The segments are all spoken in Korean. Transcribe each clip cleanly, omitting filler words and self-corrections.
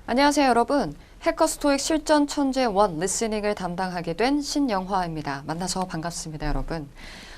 안녕하세요, 여러분. 해커스 토익 실전 천재 원 리스닝을 담당하게 된 신영화입니다. 만나서 반갑습니다, 여러분.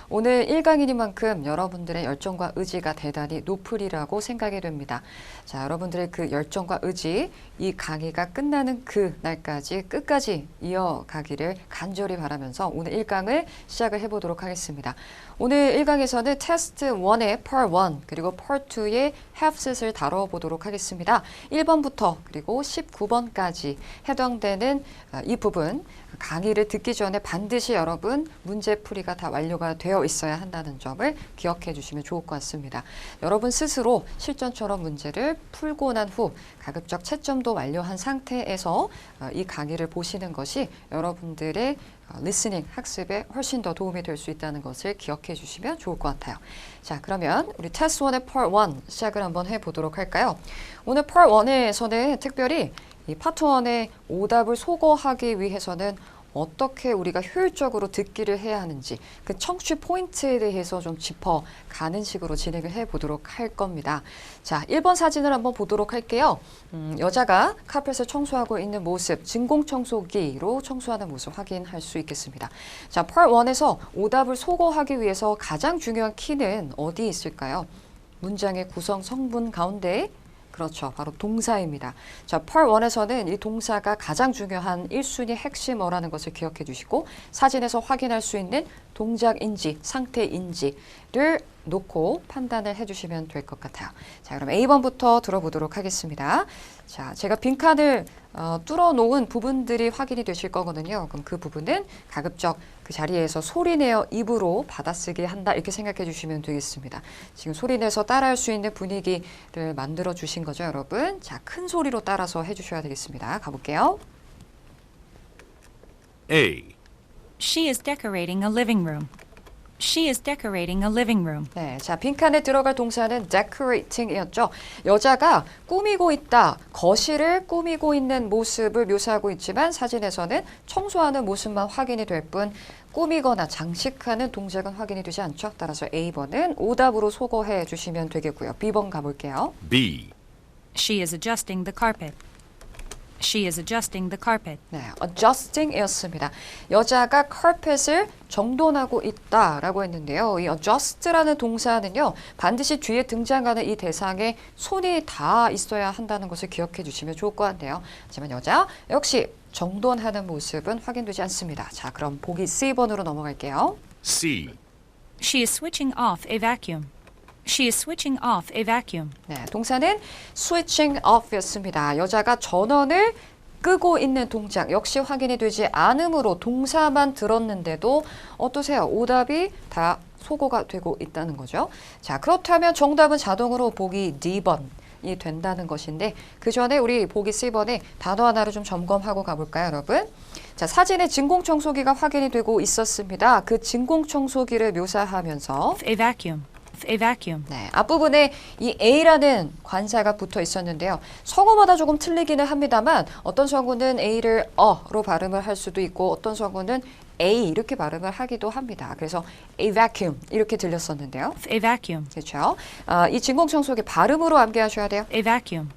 오늘 1강이니만큼 여러분들의 열정과 의지가 대단히 높으리라고 생각이 됩니다. 자, 여러분들의 그 열정과 의지, 이 강의가 끝나는 그 날까지 끝까지 이어가기를 간절히 바라면서 오늘 1강을 시작을 해보도록 하겠습니다. 오늘 1강에서는 테스트 1의 Part 1 그리고 Part 2의 Haveset을 다뤄보도록 하겠습니다. 1번부터 그리고 19번까지 해당되는 이 부분 강의를 듣기 전에 반드시 여러분 문제풀이가 다 완료가 되어 있어야 한다는 점을 기억해 주시면 좋을 것 같습니다. 여러분 스스로 실전처럼 문제를 풀고 난 후 가급적 채점도 완료한 상태에서 이 강의를 보시는 것이 여러분들의 리스닝 학습에 훨씬 더 도움이 될 수 있다는 것을 기억해 주시면 좋을 것 같아요. 자, 그러면 우리 테스트 1의 Part 1 시작을 한번 해보도록 할까요? 오늘 Part 1에서는 특별히 이 파트 1의 오답을 소거하기 위해서는 어떻게 우리가 효율적으로 듣기를 해야 하는지 그 청취 포인트에 대해서 좀 짚어가는 식으로 진행을 해보도록 할 겁니다. 자, 1번 사진을 한번 보도록 할게요. 여자가 카펫을 청소하고 있는 모습, 진공청소기로 청소하는 모습 확인할 수 있겠습니다. 자, Part 1에서 오답을 소거하기 위해서 가장 중요한 키는 어디 있을까요? 문장의 구성 성분 가운데 그렇죠. 바로 동사입니다. 자, Part 1에서는 이 동사가 가장 중요한 1순위 핵심어라는 것을 기억해 주시고 사진에서 확인할 수 있는 동작인지 상태인지를 놓고 판단을 해주시면 될 것 같아요. 자, 그럼 A번부터 들어보도록 하겠습니다. 자, 제가 빈칸을 뚫어놓은 부분들이 확인이 되실 거거든요. 그럼 그 부분은 가급적 그 자리에서 소리내어 입으로 받아쓰기 한다 이렇게 생각해 주시면 되겠습니다. 지금 소리내서 따라할 수 있는 분위기를 만들어 주신 거죠, 여러분. 자, 큰 소리로 따라서 해주셔야 되겠습니다. 가볼게요. A. She is decorating a living room. She is decorating a living room. 네, 자, 빈칸에 들어갈 동사는 decorating이었죠. 여자가 꾸미고 있다, 거실을 꾸미고 있는 모습을 묘사하고 있지만 사진에서는 청소하는 모습만 확인이 될 뿐 꾸미거나 장식하는 동작은 확인이 되지 않죠. 따라서 A번은 오답으로 소거해 주시면 되겠고요. B번 가볼게요. B. She is adjusting the carpet. She is adjusting the carpet. 네, adjusting이었습니다. 여자가 카펫을 정돈하고 있다라고 했는데요. 이 adjust라는 동사는요, 반드시 뒤에 등장하는 이 대상에 손이 닿아 있어야 한다는 것을 기억해 주시면 좋을 것 같네요. 하지만 여자 역시 정돈하는 모습은 확인되지 않습니다. 자, 그럼 보기 C번으로 넘어갈게요. C. She is switching off a vacuum. She is switching off a vacuum. 네, 동사는 switching off였습니다. 여자가 전원을 끄고 있는 동작 역시 확인이 되지 않으므로 동사만 들었는데도 어떠세요? 오답이 다 소거가 되고 있다는 거죠. 자, 그렇다면 정답은 자동으로 보기 D번이 된다는 것인데 그 전에 우리 보기 C번에 단어 하나를 좀 점검하고 가볼까요, 여러분? 자, 사진에 진공청소기가 확인이 되고 있었습니다. 그 진공청소기를 묘사하면서 A vacuum. A vacuum. 네, 앞부분에 이 A라는 관사가 붙어 있었는데요. 성우마다 조금 틀리기는 합니다만 어떤 성우는 A를 어로 발음을 할 수도 있고 어떤 성우는 A 이렇게 발음을 하기도 합니다. 그래서 a vacuum 이렇게 들렸었는데요. A vacuum. 그렇죠. 이 진공청소기 발음으로 암기하셔야 돼요. A vacuum.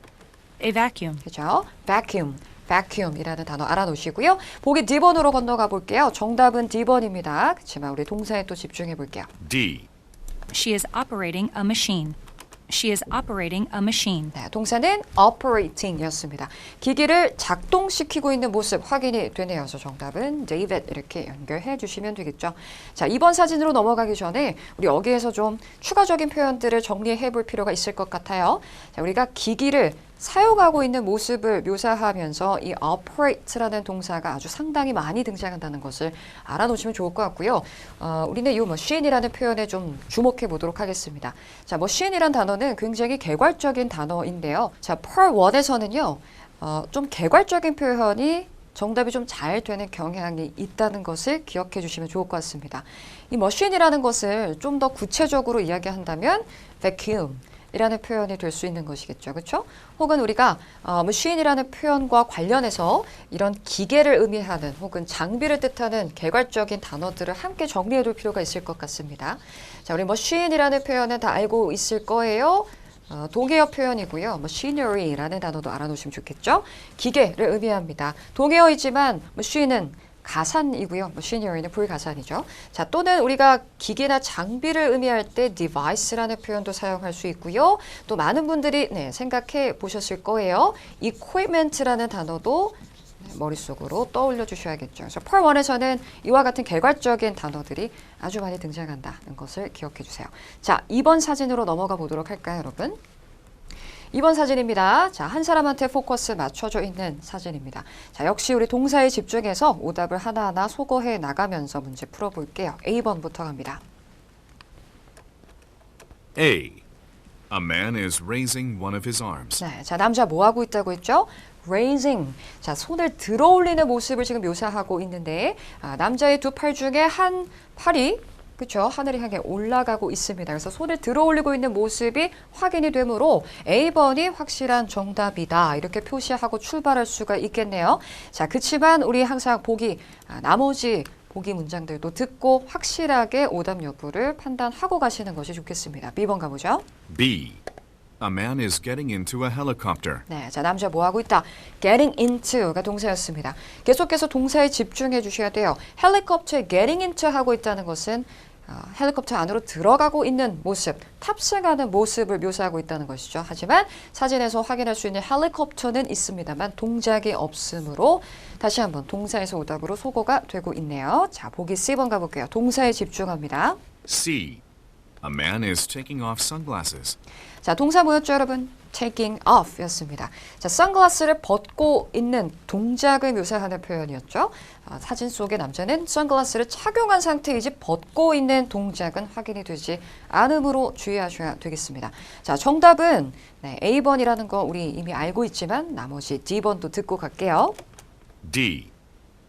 A vacuum. 그렇죠. vacuum. vacuum이라는 단어 알아놓으시고요. 보기 D번으로 건너가 볼게요. 정답은 D번입니다. 그렇지만 우리 동사에 또 집중해 볼게요. D. She is operating a machine. She is operating a machine. 네, 동사는 operating이었습니다. 기기를 작동시키고 있는 모습 확인이 되네요. 그래서 정답은 David 이렇게 연결해 주시면 되겠죠. 자, 2번 사진으로 넘어가기 전에 우리 여기에서 좀 추가적인 표현들을 정리해 볼 필요가 있을 것 같아요. 자, 우리가 기기를 사용하고 있는 모습을 묘사하면서 이 operate라는 동사가 아주 상당히 많이 등장한다는 것을 알아놓으시면 좋을 것 같고요. 우리는 이 machine이라는 표현에 좀 주목해 보도록 하겠습니다. 자, machine이란 단어는 굉장히 개괄적인 단어인데요. 자, Part 1에서는요, 좀 개괄적인 표현이 정답이 좀 잘 되는 경향이 있다는 것을 기억해 주시면 좋을 것 같습니다. 이 machine이라는 것을 좀 더 구체적으로 이야기한다면 vacuum 이라는 표현이 될 수 있는 것이겠죠. 그렇죠? 혹은 우리가 machine이라는 표현과 관련해서 이런 기계를 의미하는 혹은 장비를 뜻하는 개괄적인 단어들을 함께 정리해 둘 필요가 있을 것 같습니다. 자, 우리 machine이라는 표현은 다 알고 있을 거예요. 동의어 표현이고요. machinery라는 단어도 알아놓으시면 좋겠죠. 기계를 의미합니다. 동의어이지만 machine은 가산이고요. machinery는 불가산이죠. 자, 또는 우리가 기계나 장비를 의미할 때 device라는 표현도 사용할 수 있고요. 또 많은 분들이 생각해 보셨을 거예요. equipment라는 단어도 머릿속으로 떠올려 주셔야겠죠. 그래서 Part 1에서는 이와 같은 개괄적인 단어들이 아주 많이 등장한다는 것을 기억해 주세요. 자, 2번 사진으로 넘어가 보도록 할까요, 여러분? 2번 사진입니다. 자, 한 사람한테 포커스 맞춰져 있는 사진입니다. 자, 역시 우리 동사에 집중해서 오답을 하나하나 소거해 나가면서 문제 풀어볼게요. A번부터 갑니다. A. A man is raising one of his arms. 네, 자, 남자 뭐 하고 있다고 했죠? raising. 자, 손을 들어 올리는 모습을 지금 묘사하고 있는데, 남자의 두 팔 중에 한 팔이 그렇죠. 하늘을 향해 올라가고 있습니다. 그래서 손을 들어 올리고 있는 모습이 확인이 되므로 A번이 확실한 정답이다. 이렇게 표시하고 출발할 수가 있겠네요. 자, 그치만 우리 항상 나머지 보기 문장들도 듣고 확실하게 오답 여부를 판단하고 가시는 것이 좋겠습니다. B번 가보죠. B. A man is getting into a helicopter. 네, 자, 남자 뭐 하고 있다? getting into가 동사였습니다. 계속해서 동사에 집중해 주셔야 돼요. 헬리콥터에 getting into 하고 있다는 것은 헬리콥터 안으로 들어가고 있는 모습, 탑승하는 모습을 묘사하고 있다는 것이죠. 하지만 사진에서 확인할 수 있는 헬리콥터는 있습니다만 동작이 없으므로 다시 한번 동사에서 오답으로 소거가 되고 있네요. 자, 보기 C번 가볼게요. 동사에 집중합니다. C. A man is taking off sunglasses. 자, 동사 뭐였죠, 여러분? taking off 였습니다. 자, 선글라스를 벗고 있는 동작을 묘사하는 표현이었죠. 사진 속의 남자는 선글라스를 착용한 상태이지 벗고 있는 동작은 확인이 되지 않으므로 주의하셔야 되겠습니다. 자, 정답은 A번이라는 거 우리 이미 알고 있지만 나머지 D번도 듣고 갈게요. D.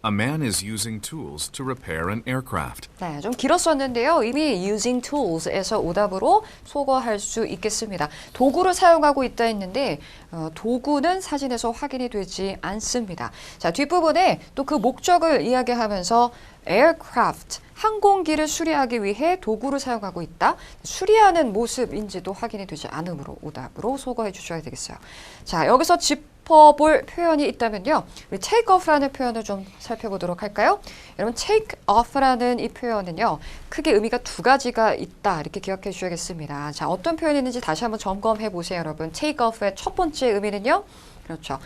A man is using tools to repair an aircraft. 네, 좀 길었었는데요. 이미 using tools에서 오답으로 소거할 수 있겠습니다. 도구를 사용하고 있다 했는데 도구는 사진에서 확인이 되지 않습니다. 자, 뒷부분에 또 그 목적을 이야기하면서 aircraft, 항공기를 수리하기 위해 도구를 사용하고 있다. 수리하는 모습인지도 확인이 되지 않으므로 오답으로 소거해 주셔야 되겠어요. 자, 여기서 짚어볼 표현이 있다면요. 우리 take off라는 표현을 좀 살펴보도록 할까요? 여러분, take off라는 이 표현은요. 크게 의미가 두 가지가 있다. 이렇게 기억해 주셔야겠습니다. 자, 어떤 표현이 있는지 다시 한번 점검해 보세요, 여러분. take off의 첫 번째 의미는요. 그렇죠.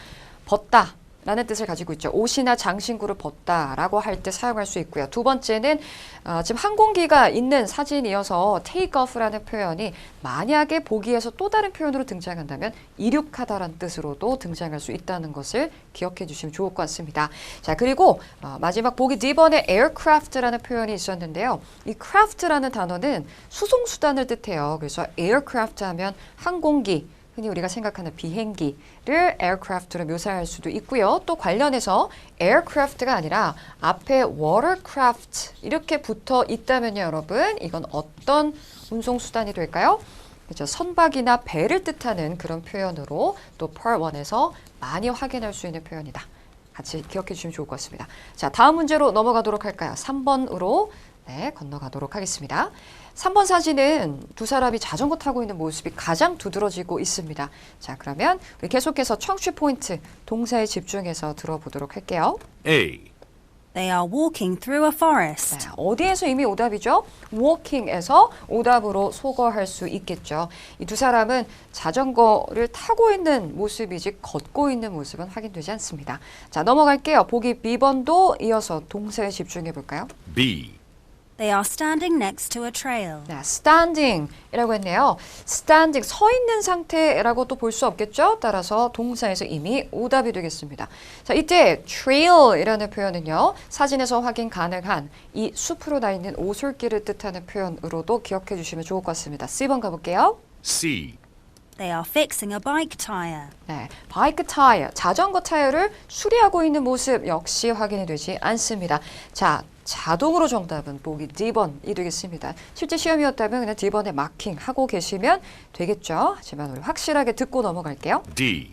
벗다. 라는 뜻을 가지고 있죠. 옷이나 장신구를 벗다라고 할 때 사용할 수 있고요. 두 번째는 지금 항공기가 있는 사진이어서 take off라는 표현이 만약에 보기에서 또 다른 표현으로 등장한다면 이륙하다라는 뜻으로도 등장할 수 있다는 것을 기억해 주시면 좋을 것 같습니다. 자, 그리고 마지막 보기 D번에 aircraft라는 표현이 있었는데요. 이 craft라는 단어는 수송수단을 뜻해요. 그래서 aircraft 하면 항공기, 흔히 우리가 생각하는 비행기를 aircraft로 묘사할 수도 있고요. 또 관련해서 aircraft가 아니라 앞에 watercraft 이렇게 붙어 있다면요, 여러분. 이건 어떤 운송수단이 될까요? 그렇죠. 선박이나 배를 뜻하는 그런 표현으로 또 Part 1에서 많이 확인할 수 있는 표현이다. 같이 기억해 주시면 좋을 것 같습니다. 자, 다음 문제로 넘어가도록 할까요? 3번으로 건너가도록 하겠습니다. 3번 사진은 두 사람이 자전거 타고 있는 모습이 가장 두드러지고 있습니다. 자, 그러면 우리 계속해서 청취 포인트 동사에 집중해서 들어보도록 할게요. A. They are walking through a forest. 네, 어디에서 이미 오답이죠? walking에서 오답으로 소거할 수 있겠죠. 이 두 사람은 자전거를 타고 있는 모습이지 걷고 있는 모습은 확인되지 않습니다. 자, 넘어갈게요. 보기 B번도 이어서 동사에 집중해 볼까요? B. They are standing next to a trail. 네, standing이라고 했네요. standing, 서 있는 상태라고 또 볼 수 없겠죠? 따라서 동사에서 이미 오답이 되겠습니다. 자, 이때 trail이라는 표현은요. 사진에서 확인 가능한 이 숲으로 나 있는 오솔길을 뜻하는 표현으로도 기억해 주시면 좋을 것 같습니다. C번 가볼게요. C. They are fixing a bike tire. 네, 바이크 타이어, 자전거 타이어를 수리하고 있는 모습 역시 확인이 되지 않습니다. 자, 자동으로 정답은 보기 D번이 되겠습니다. 실제 시험이었다면 그냥 D번에 마킹하고 계시면 되겠죠. 하지만 우리 확실하게 듣고 넘어갈게요. D.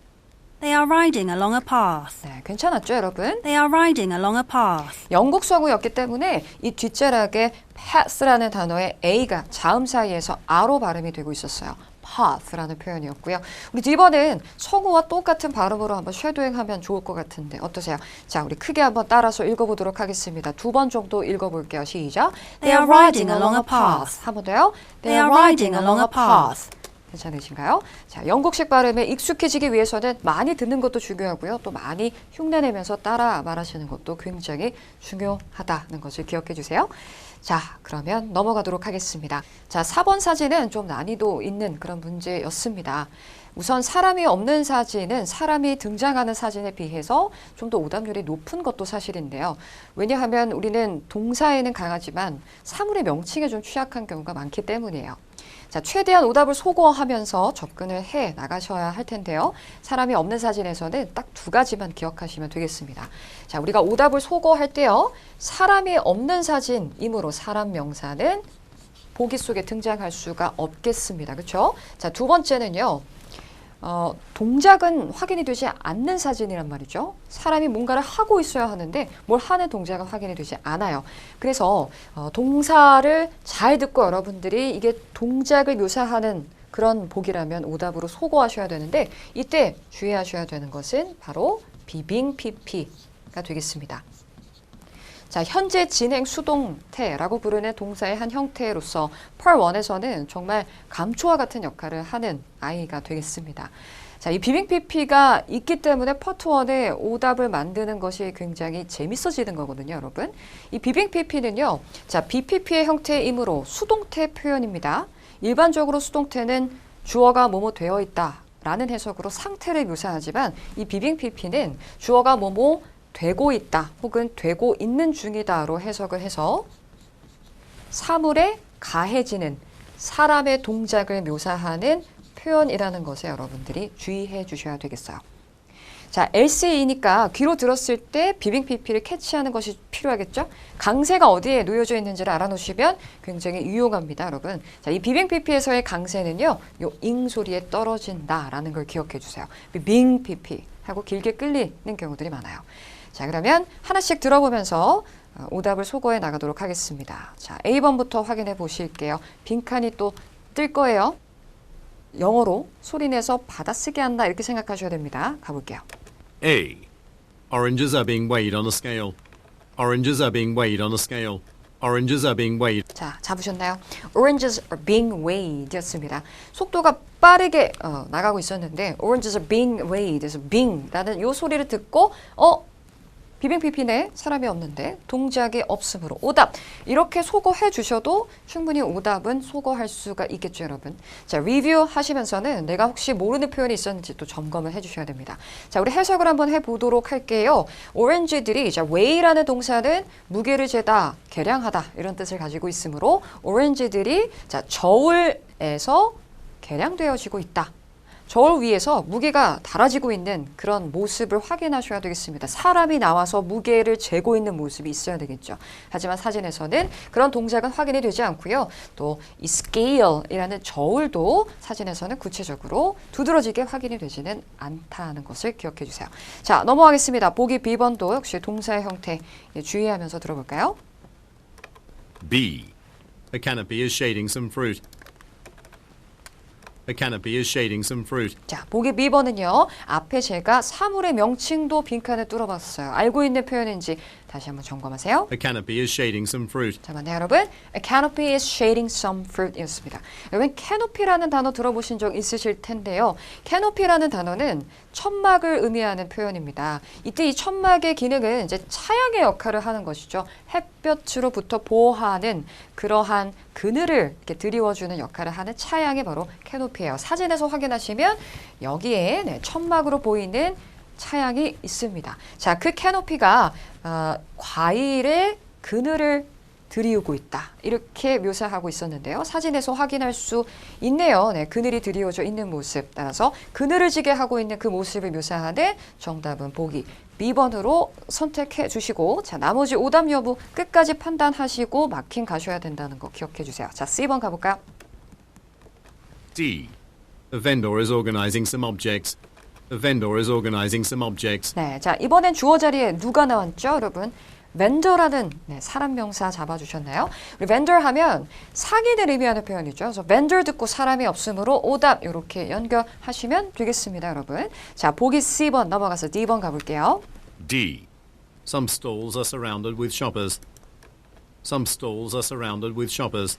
They are riding along a path. 네, 괜찮았죠, 여러분? They are riding along a path. 영국 서구였기 때문에 이 뒷자락에 path라는 단어의 A가 자음 사이에서 R로 발음이 되고 있었어요. path라는 표현이었고요. 우리 D번은 성우와 똑같은 발음으로 한번 쉐도잉하면 좋을 것 같은데 어떠세요? 자, 우리 크게 한번 따라서 읽어보도록 하겠습니다. 2번 정도 읽어볼게요. 시작. They are riding along a path. 한 번 더요. They are riding along a path. 괜찮으신가요? 자, 영국식 발음에 익숙해지기 위해서는 많이 듣는 것도 중요하고요. 또 많이 흉내내면서 따라 말하시는 것도 굉장히 중요하다는 것을 기억해 주세요. 자, 그러면 넘어가도록 하겠습니다. 자, 4번 사진은 좀 난이도 있는 그런 문제였습니다. 우선 사람이 없는 사진은 사람이 등장하는 사진에 비해서 좀 더 오답률이 높은 것도 사실인데요. 왜냐하면 우리는 동사에는 강하지만 사물의 명칭에 좀 취약한 경우가 많기 때문이에요. 자, 최대한 오답을 소거하면서 접근을 해 나가셔야 할 텐데요. 사람이 없는 사진에서는 딱 2가지만 기억하시면 되겠습니다. 자, 우리가 오답을 소거할 때요. 사람이 없는 사진이므로 사람 명사는 보기 속에 등장할 수가 없겠습니다. 그렇죠? 자, 2번째는요. 동작은 확인이 되지 않는 사진이란 말이죠. 사람이 뭔가를 하고 있어야 하는데 뭘 하는 동작은 확인이 되지 않아요. 그래서 동사를 잘 듣고 여러분들이 이게 동작을 묘사하는 그런 보기라면 오답으로 소거하셔야 되는데 이때 주의하셔야 되는 것은 바로 비빙 PP가 되겠습니다. 자, 현재 진행 수동태라고 부르는 동사의 한 형태로서 펄1에서는 정말 감초와 같은 역할을 하는 아이가 되겠습니다. 자, 이 비빙 PP가 있기 때문에 파트 1의 오답을 만드는 것이 굉장히 재밌어지는 거거든요, 여러분. 이 비빙 PP는요, 자, BPP의 형태이므로 수동태 표현입니다. 일반적으로 수동태는 주어가 뭐뭐 되어 있다 라는 해석으로 상태를 묘사하지만 이 비빙 PP는 주어가 뭐뭐 되고 있다 혹은 되고 있는 중이다로 해석을 해서 사물에 가해지는 사람의 동작을 묘사하는 표현이라는 것에 여러분들이 주의해 주셔야 되겠어요. 자, LCE니까 귀로 들었을 때 비빙 PP를 캐치하는 것이 필요하겠죠? 강세가 어디에 놓여져 있는지를 알아놓으시면 굉장히 유용합니다, 여러분. 자, 이 비빙 PP에서의 강세는요, 요 잉 소리에 떨어진다라는 걸 기억해 주세요. 빙 PP 하고 길게 끌리는 경우들이 많아요. 자, 그러면 하나씩 들어보면서 오답을 소거해 나가도록 하겠습니다. 자, A번부터 확인해 보실게요. 빈칸이 또 뜰 거예요. 영어로 소리내서 받아쓰게 한다 이렇게 생각하셔야 됩니다. 가볼게요. A. Oranges are being weighed on a scale. Oranges are being weighed on a scale. Oranges are being weighed. 자, 잡으셨나요? Oranges are being weighed 였습니다. 속도가 빠르게 나가고 있었는데 Oranges are being weighed 그래서 being라는 이 소리를 듣고 비빙 PP네 사람이 없는데 동작이 없으므로 오답 이렇게 소거해 주셔도 충분히 오답은 소거할 수가 있겠죠, 여러분. 자, 리뷰 하시면서는 내가 혹시 모르는 표현이 있었는지 또 점검을 해 주셔야 됩니다. 자, 우리 해석을 한번 해보도록 할게요. 오렌지들이 자, weigh라는 동사는 무게를 재다, 계량하다 이런 뜻을 가지고 있으므로 오렌지들이 자, 저울에서 계량되어지고 있다. 저울 위에서 무게가 달아지고 있는 그런 모습을 확인하셔야 되겠습니다. 사람이 나와서 무게를 재고 있는 모습이 있어야 되겠죠. 하지만 사진에서는 그런 동작은 확인이 되지 않고요. 또 이 scale이라는 저울도 사진에서는 구체적으로 두드러지게 확인이 되지는 않다는 것을 기억해 주세요. 자, 넘어가겠습니다. 보기 B번도 역시 동사의 형태 주의하면서 들어볼까요? B. A canopy is shading some fruit. A canopy is shading some fruit. 자, 보기 B번은요. 앞에 제가 사물의 명칭도 빈칸을 뚫어봤어요. 알고 있는 표현인지 다시 한번 점검하세요. A canopy is shading some fruit. 자, 맞네요, 여러분. A canopy is shading some fruit 이었습니다. 여러분, canopy라는 단어 들어보신 적 있으실 텐데요. canopy라는 단어는 천막을 의미하는 표현입니다. 이때 이 천막의 기능은 이제 차양의 역할을 하는 것이죠. 햇볕으로부터 보호하는 그러한 그늘을 이렇게 드리워주는 역할을 하는 차양이 바로 캐노피예요. 사진에서 확인하시면 여기에 천막으로 보이는 차양이 있습니다. 자, 그 캐노피가 과일의 그늘을 드리우고 있다. 이렇게 묘사하고 있었는데요. 사진에서 확인할 수 있네요. 네, 그늘이 드리워져 있는 모습. 따라서 그늘을 지게 하고 있는 그 모습을 묘사하는 정답은 보기 B번으로 선택해 주시고 자, 나머지 오답 여부 끝까지 판단하시고 마킹 가셔야 된다는 거 기억해 주세요. 자, C번 가볼까요? D. A vendor is organizing some objects. A vendor is organizing some objects. 네, 자, 이번엔 주어 자리에 누가 나왔죠, 여러분? vendor라는 사람 명사 잡아주셨나요? 우리 vendor 하면 상인을 의미하는 표현이죠. 그래서 vendor 듣고 사람이 없으므로 오답 이렇게 연결하시면 되겠습니다, 여러분. 자, 보기 C번 넘어가서 D번 가볼게요. D. Some stalls are surrounded with shoppers. Some stalls are surrounded with shoppers.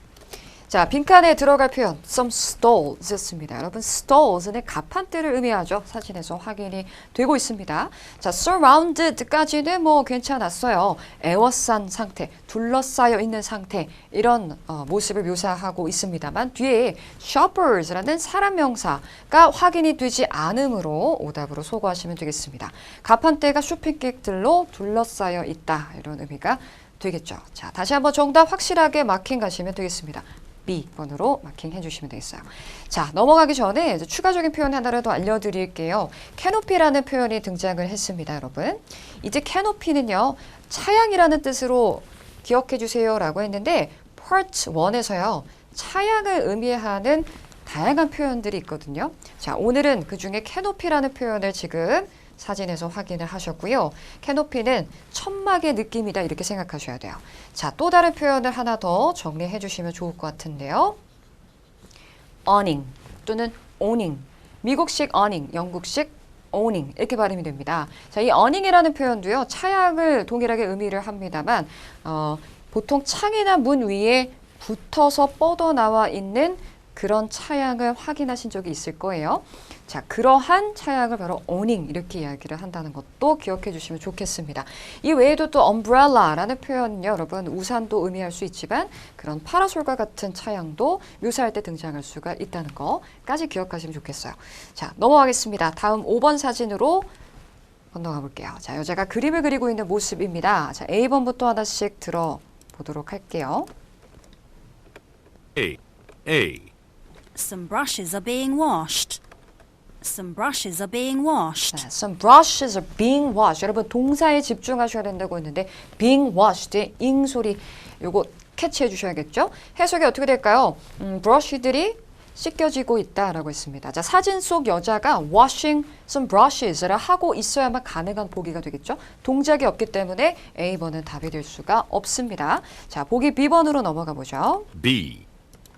자, 빈칸에 들어갈 표현 some stalls였습니다. 여러분, stalls는 가판대를 의미하죠. 사진에서 확인이 되고 있습니다. 자, surrounded까지는 뭐 괜찮았어요. 에워싼 상태, 둘러싸여 있는 상태 이런 모습을 묘사하고 있습니다만 뒤에 shoppers라는 사람 명사가 확인이 되지 않으므로 오답으로 소거하시면 되겠습니다. 가판대가 쇼핑객들로 둘러싸여 있다 이런 의미가 되겠죠. 자, 다시 한번 정답 확실하게 마킹 가시면 되겠습니다. B번으로 마킹해 주시면 되겠어요. 자, 넘어가기 전에 이제 추가적인 표현 하나를 더 알려드릴게요. 캐노피라는 표현이 등장을 했습니다, 여러분. 이제 캐노피는요, 차양이라는 뜻으로 기억해 주세요 라고 했는데 Part 1에서요, 차양을 의미하는 다양한 표현들이 있거든요. 자, 오늘은 그 중에 캐노피라는 표현을 지금 사진에서 확인을 하셨고요. 캐노피는 천막의 느낌이다 이렇게 생각하셔야 돼요. 자, 또 다른 표현을 하나 더 정리해 주시면 좋을 것 같은데요. awning 또는 awning, 미국식 awning, 영국식 awning 이렇게 발음이 됩니다. 자, 이 awning이라는 표현도요. 차양을 동일하게 의미를 합니다만 보통 창이나 문 위에 붙어서 뻗어나와 있는 그런 차양을 확인하신 적이 있을 거예요. 자, 그러한 차양을 바로 awning 이렇게 이야기를 한다는 것도 기억해 주시면 좋겠습니다. 이 외에도 또 umbrella라는 표현은요, 여러분 우산도 의미할 수 있지만 그런 파라솔과 같은 차양도 묘사할 때 등장할 수가 있다는 거까지 기억하시면 좋겠어요. 자, 넘어가겠습니다. 다음 5번 사진으로 건너가 볼게요. 자, 여자가 그림을 그리고 있는 모습입니다. 자, A번부터 하나씩 들어보도록 할게요. A. Some brushes are being washed. Some brushes are being washed. 자, some brushes are being washed. 여러분 동사에 집중하셔야 된다고 했는데 being washed의 ing 소리 요거 캐치해 주셔야겠죠? 해석이 어떻게 될까요? 브러쉬들이 씻겨지고 있다라고 했습니다. 자, 사진 속 여자가 washing some brushes를 하고 있어야만 가능한 보기가 되겠죠? 동작이 없기 때문에 A번은 답이 될 수가 없습니다. 자, 보기 B번으로 넘어가 보죠. B.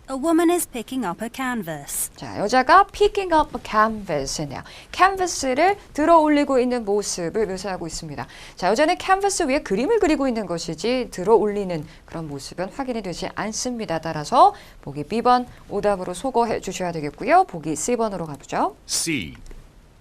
A woman is picking up a canvas. 자, 여자가 picking up a canvas네요. canvas를 들어 올리고 있는 모습을 묘사하고 있습니다. 자, 여자는 캔버스 위에 그림을 그리고 있는 것이지 들어 올리는 그런 모습은 확인이 되지 않습니다. 따라서 보기 B번 오답으로 소거해 주셔야 되겠고요. 보기 C번으로 가보죠. C.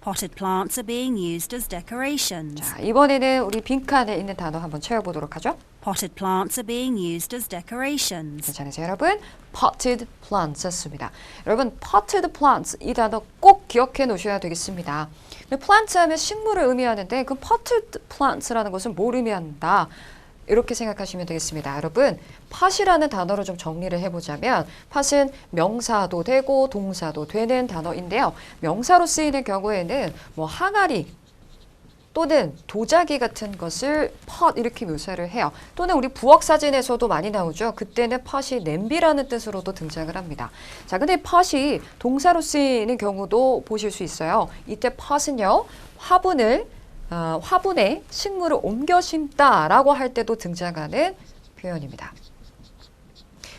Potted plants are being used as decorations. 자, 이번에는 우리 빈칸에 있는 단어 한번 채워보도록 하죠. Potted plants are being used as decorations. 괜찮으세요, 여러분? potted plants 였습니다. 여러분, potted plants 이 단어 꼭 기억해 놓으셔야 되겠습니다. plant 하면 식물을 의미하는데 그 potted plants라는 것은 뭘 의미한다? 이렇게 생각하시면 되겠습니다. 여러분, pot이라는 단어로 좀 정리를 해보자면 pot은 명사도 되고 동사도 되는 단어인데요. 명사로 쓰이는 경우에는 뭐 항아리 또는 도자기 같은 것을 pot 이렇게 묘사를 해요. 또는 우리 부엌 사진에서도 많이 나오죠. 그때는 pot이 냄비라는 뜻으로도 등장을 합니다. 자, 근데 pot이 동사로 쓰이는 경우도 보실 수 있어요. 이때 pot은요, 화분에 식물을 옮겨 심다라고 할 때도 등장하는 표현입니다.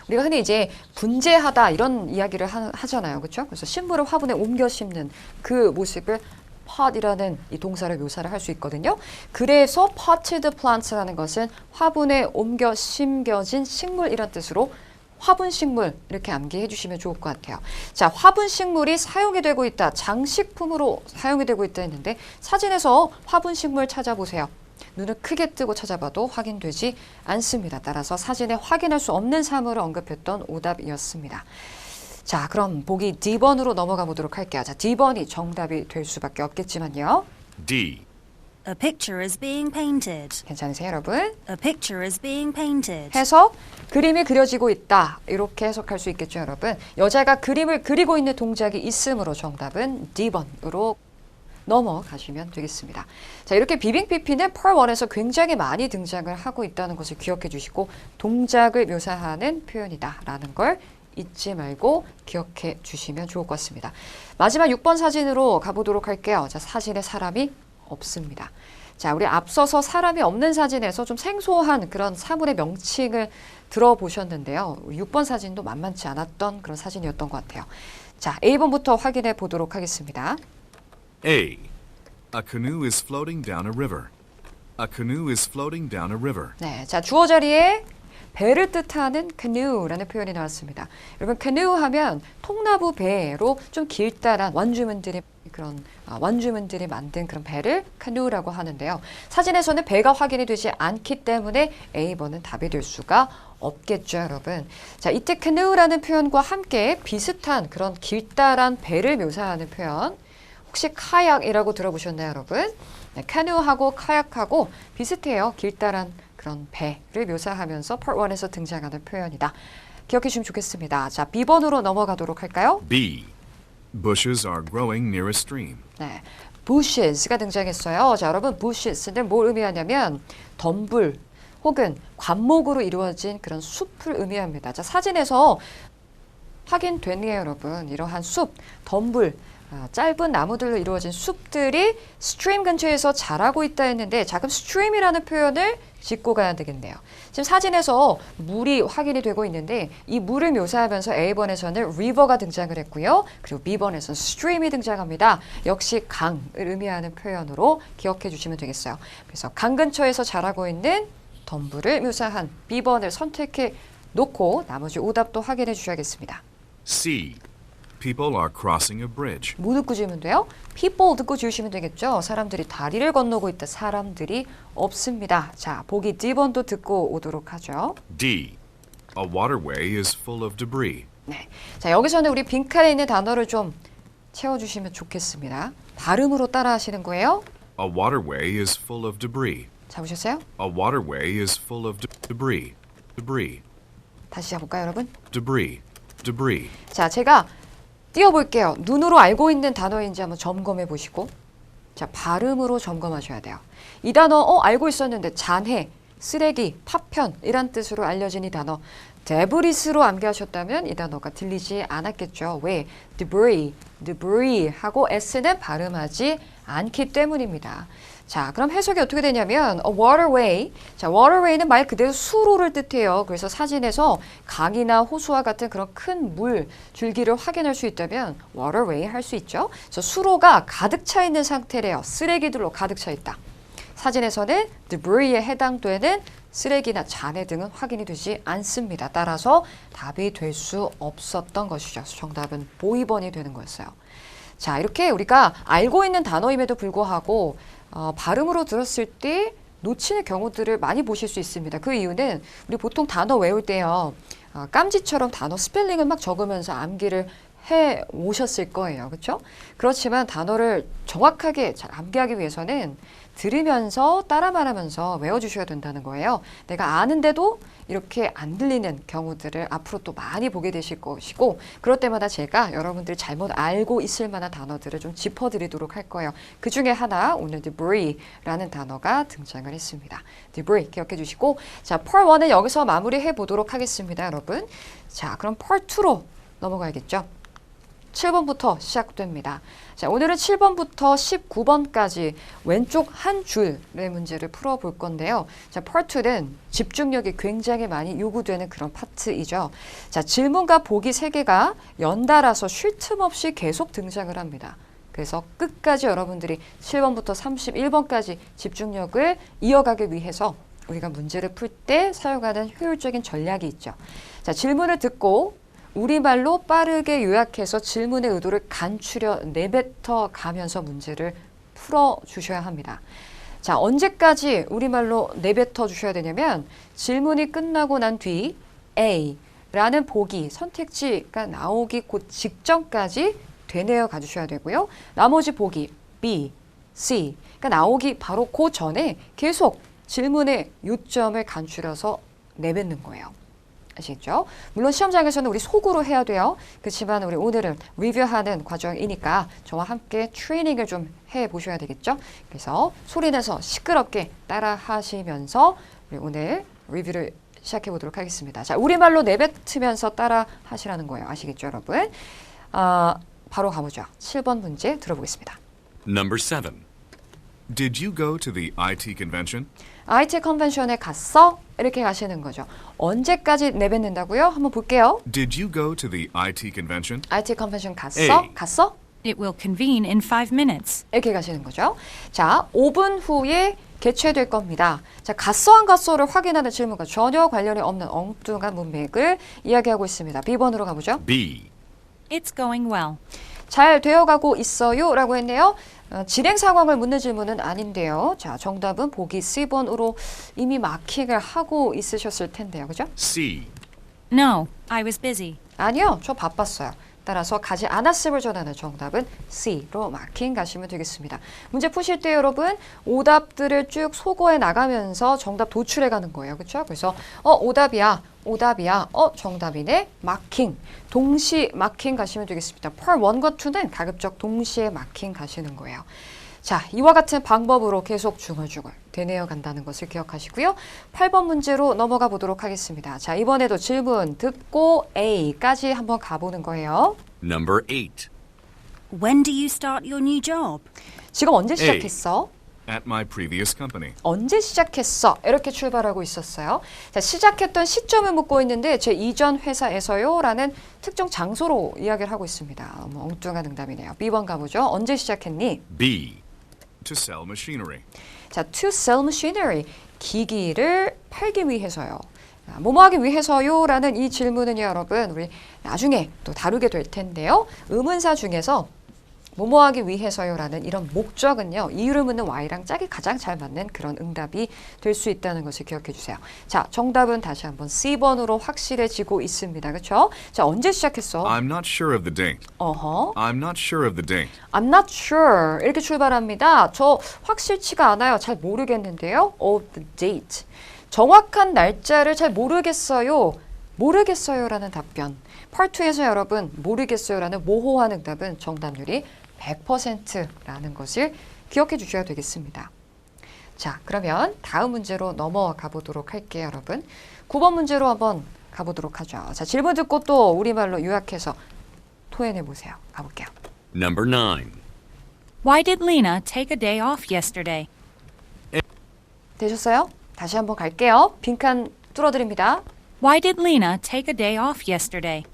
우리가 흔히 이제 분재하다 이런 이야기를 하잖아요. 그렇죠? 그래서 식물을 화분에 옮겨 심는 그 모습을 pot이라는 이 동사를 묘사를 할 수 있거든요. 그래서 potted plants라는 것은 화분에 옮겨 심겨진 식물이란 뜻으로 화분 식물 이렇게 암기해 주시면 좋을 것 같아요. 자, 화분 식물이 사용이 되고 있다. 장식품으로 사용이 되고 있다 했는데 사진에서 화분 식물 찾아보세요. 눈을 크게 뜨고 찾아봐도 확인되지 않습니다. 따라서 사진에 확인할 수 없는 사물을 언급했던 오답이었습니다. 자, 그럼 보기 D번으로 넘어가 보도록 할게요. 자, D번이 정답이 될 수밖에 없겠지만요. D. A picture is being painted. 괜찮으세요, 여러분? A picture is being painted. 해석, 그림이 그려지고 있다. 이렇게 해석할 수 있겠죠, 여러분? 여자가 그림을 그리고 있는 동작이 있으므로 정답은 D번으로 넘어가시면 되겠습니다. 자, 이렇게 비빙 PP는 Part 1에서 굉장히 많이 등장을 하고 있다는 것을 기억해 주시고 동작을 묘사하는 표현이다라는 걸 잊지 말고 기억해 주시면 좋을 것 같습니다. 마지막 6번 사진으로 가보도록 할게요. 자, 사진에 사람이 없습니다. 자, 우리 앞서서 사람이 없는 사진에서 좀 생소한 그런 사물의 명칭을 들어보셨는데요. 6번 사진도 만만치 않았던 그런 사진이었던 것 같아요. 자, A번부터 확인해 보도록 하겠습니다. A. A canoe is floating down a river. A canoe is floating down a river. 네, 자, 주어 자리에 배를 뜻하는 canoe라는 표현이 나왔습니다. 여러분, canoe 하면 통나무 배로 좀 길다란 원주민들이 만든 그런 배를 canoe라고 하는데요. 사진에서는 배가 확인이 되지 않기 때문에 A번은 답이 될 수가 없겠죠, 여러분. 자, 이때 canoe라는 표현과 함께 비슷한 그런 길다란 배를 묘사하는 표현, 혹시 카약이라고 들어보셨나요, 여러분? 네, canoe하고 카약하고 비슷해요. 길다란 그런 배를 묘사하면서 Part 1에서 등장하는 표현이다. 기억해 주시면 좋겠습니다. 자, B번으로 넘어가도록 할까요? B. Bushes are growing near a stream. 네, bushes가 등장했어요. 자, 여러분, bushes는 뭘 의미하냐면 덤불 혹은 관목으로 이루어진 그런 숲을 의미합니다. 자, 사진에서 확인되네요, 여러분. 이러한 숲, 덤불, 짧은 나무들로 이루어진 숲들이 스트림 근처에서 자라고 있다 했는데, 자, 그럼 stream이라는 표현을 짚고 가야 되겠네요. 지금 사진에서 물이 확인이 되고 있는데 이 물을 묘사하면서 A번에서는 river가 등장을 했고요. 그리고 B번에서는 stream이 등장합니다. 역시 강을 의미하는 표현으로 기억해 주시면 되겠어요. 그래서 강 근처에서 자라고 있는 덤불을 묘사한 B번을 선택해 놓고 나머지 오답도 확인해 주셔야겠습니다. C. People are crossing a bridge. 뭐 듣고 지으면 돼요? people 듣고 지으시면 되겠죠. 사람들이 다리를 건너고 있다. 사람들이 없습니다. 자, 보기 D번도 듣고 오도록 하죠. D. A waterway is full of debris. 네. 자, 여기서는 우리 빈칸에 있는 단어를 좀 채워주시면 좋겠습니다. 발음으로 따라 하시는 거예요. A waterway is full of debris. 잡으셨어요? A waterway is full of debris. Debris. 다시 잡을까요, 여러분? Debris. Debris. 자, 제가 띄워볼게요. 눈으로 알고 있는 단어인지 한번 점검해 보시고. 자, 발음으로 점검하셔야 돼요. 이 단어 알고 있었는데 잔해, 쓰레기, 파편 이란 뜻으로 알려진 이 단어 데브리스로 암기하셨다면 이 단어가 들리지 않았겠죠. 왜? debris 하고 s는 발음하지 않기 때문입니다. 자, 그럼 해석이 어떻게 되냐면 a waterway. 자, waterway는 말 그대로 수로를 뜻해요. 그래서 사진에서 강이나 호수와 같은 그런 큰 물 줄기를 확인할 수 있다면 waterway 할 수 있죠. 그래서 수로가 가득 차 있는 상태래요. 쓰레기들로 가득 차 있다. 사진에서는 debris에 해당되는 쓰레기나 잔해 등은 확인이 되지 않습니다. 따라서 답이 될 수 없었던 것이죠. 정답은 보이번이 되는 거였어요. 자, 이렇게 우리가 알고 있는 단어임에도 불구하고 발음으로 들었을 때 놓치는 경우들을 많이 보실 수 있습니다. 그 이유는 우리 보통 단어 외울 때요. 깜지처럼 단어 스펠링을 막 적으면서 암기를 해 오셨을 거예요. 그렇죠? 그렇지만 단어를 정확하게 잘 암기하기 위해서는 들으면서 따라 말하면서 외워주셔야 된다는 거예요. 내가 아는데도 이렇게 안 들리는 경우들을 앞으로 또 많이 보게 되실 것이고 그럴 때마다 제가 여러분들이 잘못 알고 있을 만한 단어들을 좀 짚어드리도록 할 거예요. 그 중에 하나 오늘 debris라는 단어가 등장을 했습니다. debris 기억해 주시고 자, part 1은 여기서 마무리해 보도록 하겠습니다. 여러분. 자, 그럼 part 2로 넘어가야겠죠. 7번부터 시작됩니다. 자, 오늘은 7번부터 19번까지 왼쪽 한 줄의 문제를 풀어볼 건데요. 자, Part 2는 집중력이 굉장히 많이 요구되는 그런 파트이죠. 자, 질문과 보기 3개가 연달아서 쉴 틈 없이 계속 등장을 합니다. 그래서 끝까지 여러분들이 7번부터 31번까지 집중력을 이어가기 위해서 우리가 문제를 풀 때 사용하는 효율적인 전략이 있죠. 자, 질문을 듣고 우리말로 빠르게 요약해서 질문의 의도를 간추려 내뱉어 가면서 문제를 풀어주셔야 합니다. 자, 언제까지 우리말로 내뱉어 주셔야 되냐면 질문이 끝나고 난 뒤 A라는 보기, 선택지가 나오기 곧 직전까지 되뇌어 가주셔야 되고요. 나머지 보기 B, C, 그러니까 나오기 바로 그 전에 계속 질문의 요점을 간추려서 내뱉는 거예요. 아시겠죠? 물론 시험장에서는 우리 속으로 해야 돼요. 그렇지만 우리 오늘은 리뷰하는 과정이니까 저와 함께 트레이닝을 좀 해보셔야 되겠죠? 그래서 소리내서 시끄럽게 따라 하시면서 우리 오늘 리뷰를 시작해 보도록 하겠습니다. 자, 우리말로 내뱉으면서 따라 하시라는 거예요. 아시겠죠, 여러분? 바로 가보죠. 7번 문제 들어보겠습니다. Number 7. Did you go to the IT convention? IT 컨벤션에 갔어? 이렇게 가시는 거죠. 언제까지 내뱉는다고요? 한번 볼게요. Did you go to the IT convention? IT 컨벤션 갔어? 에이. 갔어? It will convene in 5 minutes. 이렇게 가시는 거죠. 자, 5분 후에 개최될 겁니다. 자, 갔어 안 갔어를 확인하는 질문과 전혀 관련이 없는 엉뚱한 문맥을 이야기하고 있습니다. B번으로 가보죠. B. It's going well. 잘 되어가고 있어요? 라고 했네요. 진행 상황을 묻는 질문은 아닌데요. 자, 정답은 보기 C번으로 이미 마킹을 하고 있으셨을 텐데요. 그죠? C. No, I was busy. 아니요, 저 바빴어요. 따라서 가지 않았음을 전하는 정답은 C로 마킹 가시면 되겠습니다. 문제 푸실 때 여러분 오답들을 쭉 소거해 나가면서 정답 도출해 가는 거예요. 그렇죠? 그래서 오답이야. 오답이야. 정답이네. 마킹. 동시 마킹 가시면 되겠습니다. Part 1과 2는 가급적 동시에 마킹 가시는 거예요. 자, 이와 같은 방법으로 계속 중얼중얼 되뇌어 간다는 것을 기억하시고요. 8번 문제로 넘어가 보도록 하겠습니다. 자, 이번에도 질문 듣고 A까지 한번 가보는 거예요. Number 8. When do you start your new job? 지금 언제 시작했어? At my previous company. 언제 시작했어? 이렇게 출발하고 있었어요. 자, 시작했던 시점을 묻고 있는데 제 이전 회사에서요 라는 특정 장소로 이야기를 하고 있습니다. 너무 엉뚱한 응답이네요. B번 가보죠. 언제 시작했니? B. To sell machinery. 자, to sell machinery. 기기를 팔기 위해서요. 뭐뭐 하기 위해서요? 라는 이 질문은 여러분 우리 나중에 또 다루게 될 텐데요. 의문사 중에서 뭐뭐 하기 위해서요? 라는 이런 목적은요. 이유를 묻는 Y랑 짝이 가장 잘 맞는 그런 응답이 될 수 있다는 것을 기억해 주세요. 자, 정답은 다시 한번 C번으로 확실해지고 있습니다. 그렇죠? 자, 언제 시작했어? I'm not sure of the date. 어허. I'm not sure of the date. I'm not sure. 이렇게 출발합니다. 저 확실치가 않아요. 잘 모르겠는데요. Of the date. 정확한 날짜를 잘 모르겠어요. 모르겠어요라는 답변. Part 2에서 여러분 모르겠어요라는 모호한 응답은 정답률이 100%라는 것을 기억해 주셔야 되겠습니다. 자, 그러면 다음 문제로 넘어가 보도록 할게요, 여러분. 9번 문제로 한번 가보도록 하죠. 자, 질문 듣고 또 우리말로 요약해서 토해내 보세요. 가볼게요. Number 9. Why did Lena take a day off yesterday? 되셨어요? 다시 한번 갈게요. 빈칸 뚫어드립니다. Why did Lena take a day off yesterday?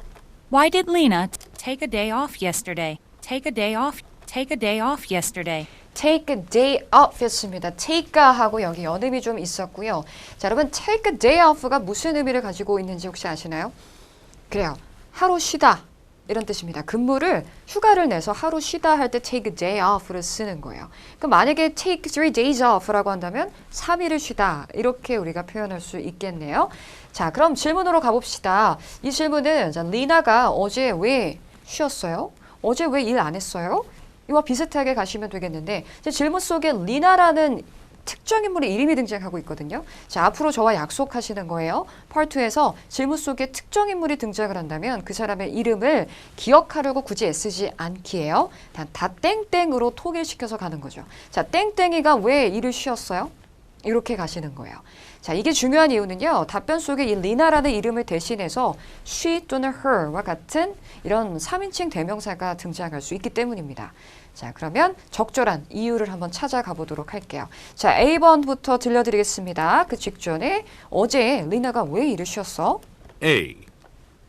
Why did Lena take a day off yesterday? Take a day off. Take a day off yesterday. Take a day off 였습니다. take가 하고 여기 연음이 좀 있었고요. 자, 여러분 take a day off가 무슨 의미를 가지고 있는지 혹시 아시나요? 그래요. 하루 쉬다 이런 뜻입니다. 근무를 휴가를 내서 하루 쉬다 할 때 take a day off를 쓰는 거예요. 그럼 만약에 take 3 days off라고 한다면 3일을 쉬다 이렇게 우리가 표현할 수 있겠네요. 자, 그럼 질문으로 가봅시다. 이 질문은 자, 리나가 어제 왜 쉬었어요? 어제 왜 일 안 했어요? 이와 비슷하게 가시면 되겠는데 제 질문 속에 리나라는 특정 인물의 이름이 등장하고 있거든요. 자, 앞으로 저와 약속하시는 거예요. Part 2에서 질문 속에 특정 인물이 등장을 한다면 그 사람의 이름을 기억하려고 굳이 애쓰지 않기예요. 다 땡땡으로 통일시켜서 가는 거죠. 자, 땡땡이가 왜 일을 쉬었어요? 이렇게 가시는 거예요. 자, 이게 중요한 이유는요. 답변 속에 이 리나라는 이름을 대신해서 she 또는 her와 같은 이런 3인칭 대명사가 등장할 수 있기 때문입니다. 자, 그러면 적절한 이유를 한번 찾아가 보도록 할게요. 자, A번부터 들려드리겠습니다. 그 직전에 어제 리나가 왜 일을 쉬었어? A.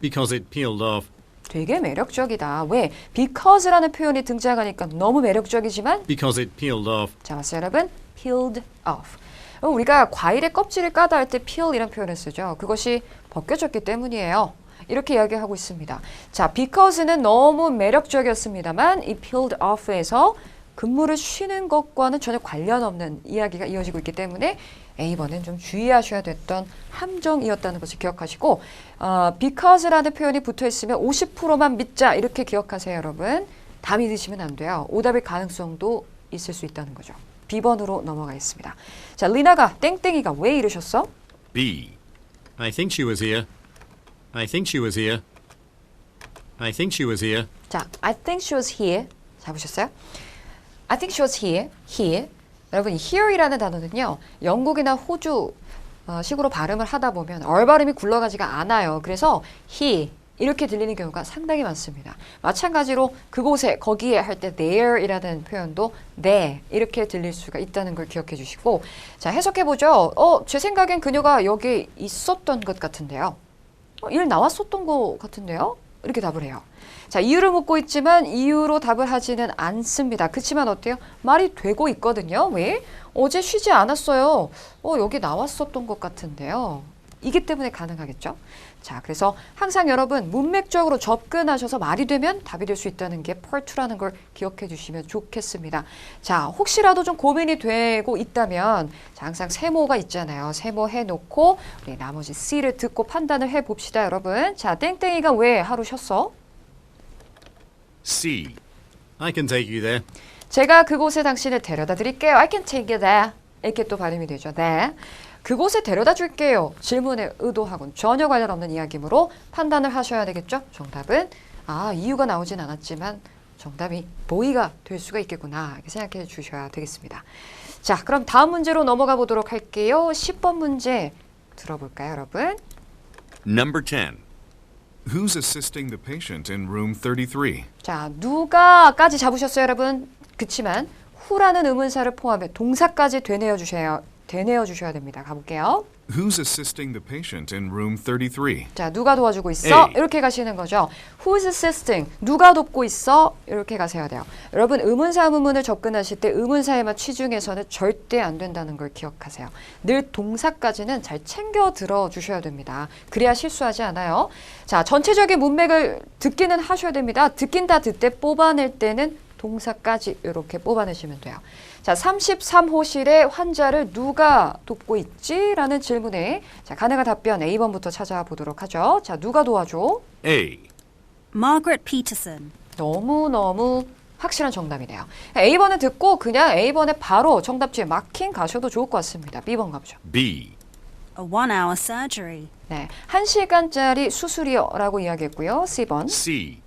Because it peeled off. 되게 매력적이다. 왜? Because라는 표현이 등장하니까 너무 매력적이지만 Because it peeled off. 자, 봤어요, 여러분? Peeled off. 우리가 과일의 껍질을 까다 할 때 peel 이런 표현을 쓰죠. 그것이 벗겨졌기 때문이에요. 이렇게 이야기하고 있습니다. 자, because는 너무 매력적이었습니다만 이 peeled off에서 근무를 쉬는 것과는 전혀 관련 없는 이야기가 이어지고 있기 때문에 A번은 좀 주의하셔야 됐던 함정이었다는 것을 기억하시고 because라는 표현이 붙어 있으면 50%만 믿자 이렇게 기억하세요, 여러분. 다 믿으시면 안 돼요. 오답일 가능성도 있을 수 있다는 거죠. B번으로 넘어가겠습니다. 자, 리나가 땡땡이가 왜 이러셨어? B. I think she was here. I think she was here. I think she was here. 자, I think she was here. 잡으셨어요? I think she was here. Here. 여러분, here이라는 단어는요. 영국이나 호주 식으로 발음을 하다 보면 얼 발음이 굴러가지가 않아요. 그래서 he, 이렇게 들리는 경우가 상당히 많습니다. 마찬가지로 그곳에, 거기에 할 때 there이라는 표현도 네 이렇게 들릴 수가 있다는 걸 기억해 주시고 자 해석해보죠. 제 생각엔 그녀가 여기 있었던 것 같은데요. 일 나왔었던 것 같은데요. 이렇게 답을 해요. 자, 이유를 묻고 있지만 이유로 답을 하지는 않습니다. 그치만 어때요? 말이 되고 있거든요. 왜? 어제 쉬지 않았어요. 여기 나왔었던 것 같은데요. 이기 때문에 가능하겠죠? 자, 그래서 항상 여러분 문맥적으로 접근하셔서 말이 되면 답이 될 수 있다는 게 part 2라는 걸 기억해 주시면 좋겠습니다. 자, 혹시라도 좀 고민이 되고 있다면 자, 항상 세모가 있잖아요. 세모 해놓고 우리 나머지 C를 듣고 판단을 해봅시다, 여러분. 자, 땡땡이가 왜 하루 쉬었어? C. I can take you there. 제가 그곳에 당신을 데려다 드릴게요. I can take you there. 이렇게 또 발음이 되죠. 네. 그곳에 데려다 줄게요. 질문의 의도하고는 전혀 관련 없는 이야기이므로 판단을 하셔야 되겠죠. 정답은 이유가 나오진 않았지만 정답이 보이가 될 수가 있겠구나. 이렇게 생각해 주셔야 되겠습니다. 자, 그럼 다음 문제로 넘어가 보도록 할게요. 10번 문제 들어볼까요, 여러분? Number 10. Who's assisting the patient in room 33? 자, 누가까지 잡으셨어요, 여러분? 그치만 who라는 의문사를 포함해 동사까지 되뇌어 주셔야 됩니다. 가볼게요. Who's assisting the patient in room 33? 자, 누가 도와주고 있어? A. 이렇게 가시는 거죠. Who's assisting? 누가 돕고 있어? 이렇게 가셔야 돼요. 여러분, 의문사 의문문을 접근하실 때 의문사에만 치중해서는 절대 안 된다는 걸 기억하세요. 늘 동사까지는 잘 챙겨 들어주셔야 됩니다. 그래야 실수하지 않아요. 자, 전체적인 문맥을 듣기는 하셔야 됩니다. 듣긴 다 듣되 뽑아낼 때는 동사까지 이렇게 뽑아내시면 돼요. 자, 33호실의 환자를 누가 돕고 있지? 라는 질문에 자, 가능한 답변 A번부터 찾아보도록 하죠. 자, 누가 도와줘? A. Margaret Peterson. 너무너무 확실한 정답이네요. A번을 듣고 그냥 A번에 바로 정답지에 마킹 가셔도 좋을 것 같습니다. B번 가보죠. B. A 1-hour surgery. 네, 1시간짜리 수술이요 라고 이야기했고요. C번. C.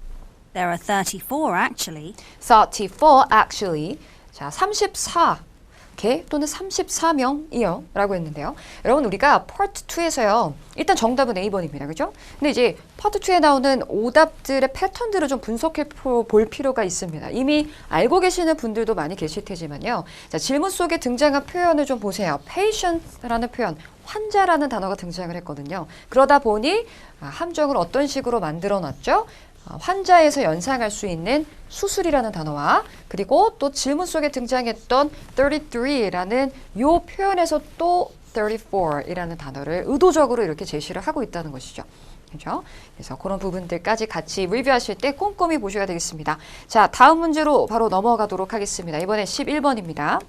There are 34 actually. 34 actually. 자, 34개 또는 34명이요 라고 했는데요. 여러분 우리가 파트 2에서요. 일단 정답은 A번입니다. 그죠? 근데 이제 파트 2에 나오는 오답들의 패턴들을 좀 분석해 볼 필요가 있습니다. 이미 알고 계시는 분들도 많이 계실 테지만요. 자, 질문 속에 등장한 표현을 좀 보세요. patient라는 표현, 환자라는 단어가 등장을 했거든요. 그러다 보니 함정을 어떤 식으로 만들어 놨죠? 환자에서 연상할 수 있는 수술이라는 단어와 그리고 또 질문 속에 등장했던 33라는 요 표현에서 또 34이라는 단어를 의도적으로 이렇게 제시를 하고 있다는 것이죠. 그렇죠? 그래서 그런 부분들까지 같이 리뷰하실 때 꼼꼼히 보셔야 되겠습니다. 자, 다음 문제로 바로 넘어가도록 하겠습니다. 이번에 11번입니다.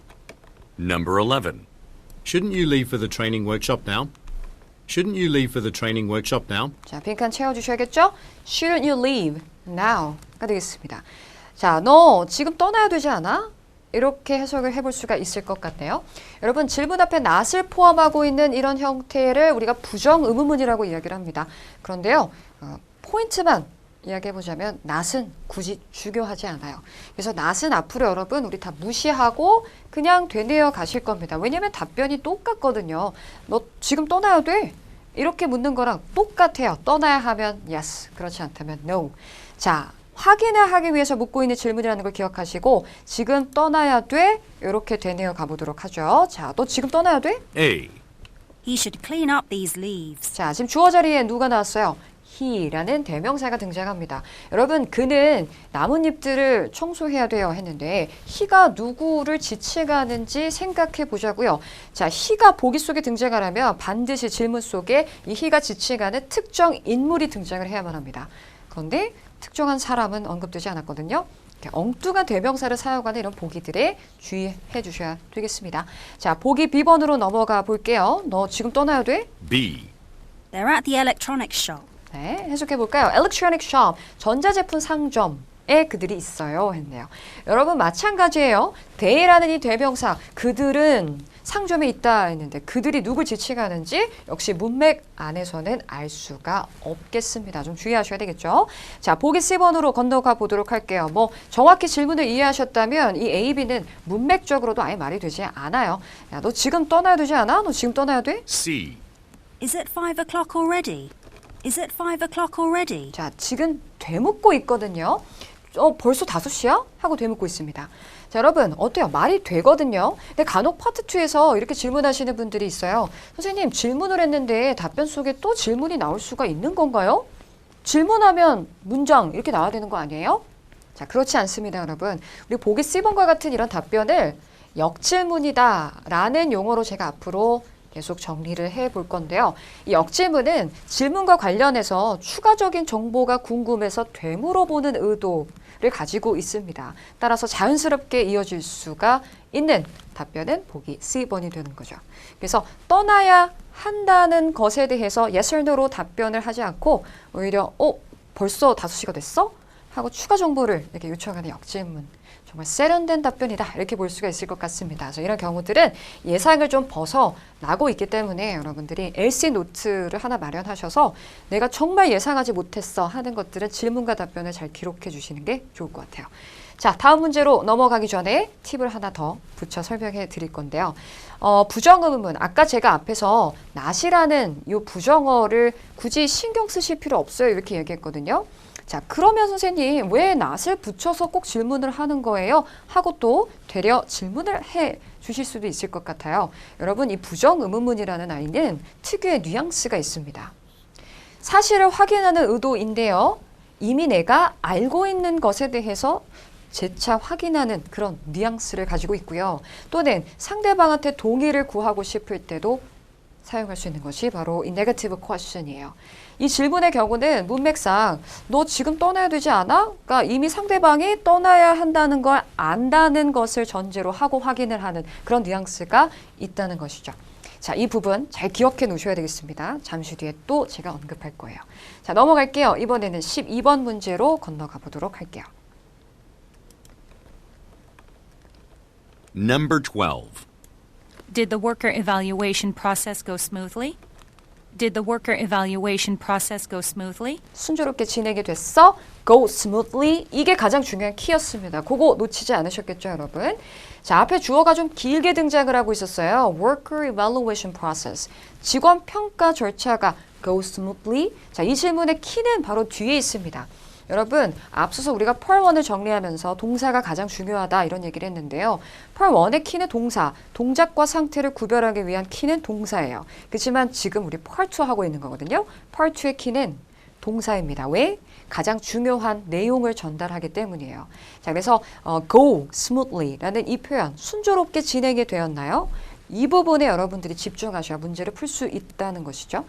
Number 11. Shouldn't you leave for the training workshop now? Shouldn't you leave for the training workshop now? 자, 빈칸 채워주셔야겠죠? Shouldn't you leave now?가 되겠습니다. 자, 너 지금 떠나야 되지 않아? 이렇게 해석을 해볼 수가 있을 것 같네요. 여러분, 질문 앞에 not을 포함하고 있는 이런 형태를 우리가 부정 의문문이라고 이야기를 합니다. 그런데요, 포인트만 이야기해보자면 not은 굳이 중요하지 않아요. 그래서 not은 앞으로 여러분 우리 다 무시하고 그냥 되뇌어 가실 겁니다. 왜냐면 답변이 똑같거든요. 너 지금 떠나야 돼? 이렇게 묻는 거랑 똑같아요. 떠나야 하면 yes, 그렇지 않다면 no. 자, 확인을 하기 위해서 묻고 있는 질문이라는 걸 기억하시고 지금 떠나야 돼? 이렇게 되뇌어 가보도록 하죠. 자, 너 지금 떠나야 돼? A. He should clean up these leaves. 자, 지금 주어 자리에 누가 나왔어요? he라는 대명사가 등장합니다. 여러분, 그는 나뭇잎들을 청소해야 돼요 했는데 he가 누구를 지칭하는지 생각해 보자고요. 자, he가 보기 속에 등장하려면 반드시 질문 속에 이 he가 지칭하는 특정 인물이 등장을 해야만 합니다. 그런데 특정한 사람은 언급되지 않았거든요. 엉뚱한 대명사를 사용하는 이런 보기들에 주의해 주셔야 되겠습니다. 자, 보기 B번으로 넘어가 볼게요. 너 지금 떠나야 돼? B. They're at the electronics shop. 네, 해석해 볼까요? Electronic shop, 전자제품 상점에 그들이 있어요 했네요. 여러분 마찬가지예요. they라는 이 대명사, 그들은 상점에 있다 했는데 그들이 누굴 지칭하는지 역시 문맥 안에서는 알 수가 없겠습니다. 좀 주의하셔야 되겠죠? 자, 보기 C번으로 건너가 보도록 할게요. 뭐 정확히 질문을 이해하셨다면 이 A, B는 문맥적으로도 아예 말이 되지 않아요. 야, 너 지금 떠나야 되지 않아? 너 지금 떠나야 돼? C. Is it 5 o'clock already? Is it 5 o'clock already? 자, 지금 되묻고 있거든요. 벌써 5시야? 하고 되묻고 있습니다. 자, 여러분 어때요? 말이 되거든요. 근데 간혹 파트 2에서 이렇게 질문하시는 분들이 있어요. 선생님, 질문을 했는데 답변 속에 또 질문이 나올 수가 있는 건가요? 질문하면 문장 이렇게 나와야 되는 거 아니에요? 자, 그렇지 않습니다, 여러분. 우리 보기 C번과 같은 이런 답변을 역질문이다 라는 용어로 제가 앞으로 계속 정리를 해 볼 건데요. 이 역질문은 질문과 관련해서 추가적인 정보가 궁금해서 되물어보는 의도를 가지고 있습니다. 따라서 자연스럽게 이어질 수가 있는 답변은 보기 C번이 되는 거죠. 그래서 떠나야 한다는 것에 대해서 yes or no로 답변을 하지 않고 오히려 벌써 5시가 됐어? 하고 추가 정보를 이렇게 요청하는 역질문. 정말 세련된 답변이다 이렇게 볼 수가 있을 것 같습니다. 그래서 이런 경우들은 예상을 좀 벗어나고 있기 때문에 여러분들이 LC 노트를 하나 마련하셔서 내가 정말 예상하지 못했어 하는 것들은 질문과 답변을 잘 기록해 주시는 게 좋을 것 같아요. 자, 다음 문제로 넘어가기 전에 팁을 하나 더 붙여 설명해 드릴 건데요. 부정의문문, 아까 제가 앞에서 not이라는 이 부정어를 굳이 신경 쓰실 필요 없어요 이렇게 얘기했거든요. 자, 그러면 선생님 왜 not을 붙여서 꼭 질문을 하는 거예요? 하고 또 되려 질문을 해 주실 수도 있을 것 같아요. 여러분, 이 부정의문문이라는 아이는 특유의 뉘앙스가 있습니다. 사실을 확인하는 의도인데요. 이미 내가 알고 있는 것에 대해서 재차 확인하는 그런 뉘앙스를 가지고 있고요. 또는 상대방한테 동의를 구하고 싶을 때도 사용할 수 있는 것이 바로 이 네거티브 퀘스천이에요. 이 질문의 경우는 문맥상 너 지금 떠나야 되지 않아? 그러니까 이미 상대방이 떠나야 한다는 걸 안다는 것을 전제로 하고 확인을 하는 그런 뉘앙스가 있다는 것이죠. 자, 이 부분 잘 기억해 놓으셔야 되겠습니다. 잠시 뒤에 또 제가 언급할 거예요. 자, 넘어갈게요. 이번에는 12번 문제로 건너가 보도록 할게요. Number 12. Did the worker evaluation process go smoothly? Did the worker evaluation process go smoothly? 순조롭게 진행이 됐어? Go smoothly? 이게 가장 중요한 키였습니다. 그거 놓치지 않으셨겠죠, 여러분? 자, 앞에 주어가 좀 길게 등장을 하고 있었어요. Worker evaluation process. 직원 평가 절차가 go smoothly? 자, 이 질문의 키는 바로 뒤에 있습니다. 여러분, 앞서서 우리가 Part 1을 정리하면서 동사가 가장 중요하다 이런 얘기를 했는데요. Part 1의 키는 동사, 동작과 상태를 구별하기 위한 키는 동사예요. 그렇지만 지금 우리 Part 2 하고 있는 거거든요. Part 2의 키는 동사입니다. 왜? 가장 중요한 내용을 전달하기 때문이에요. 자, 그래서 go smoothly라는 이 표현, 순조롭게 진행이 되었나요? 이 부분에 여러분들이 집중하셔야 문제를 풀 수 있다는 것이죠.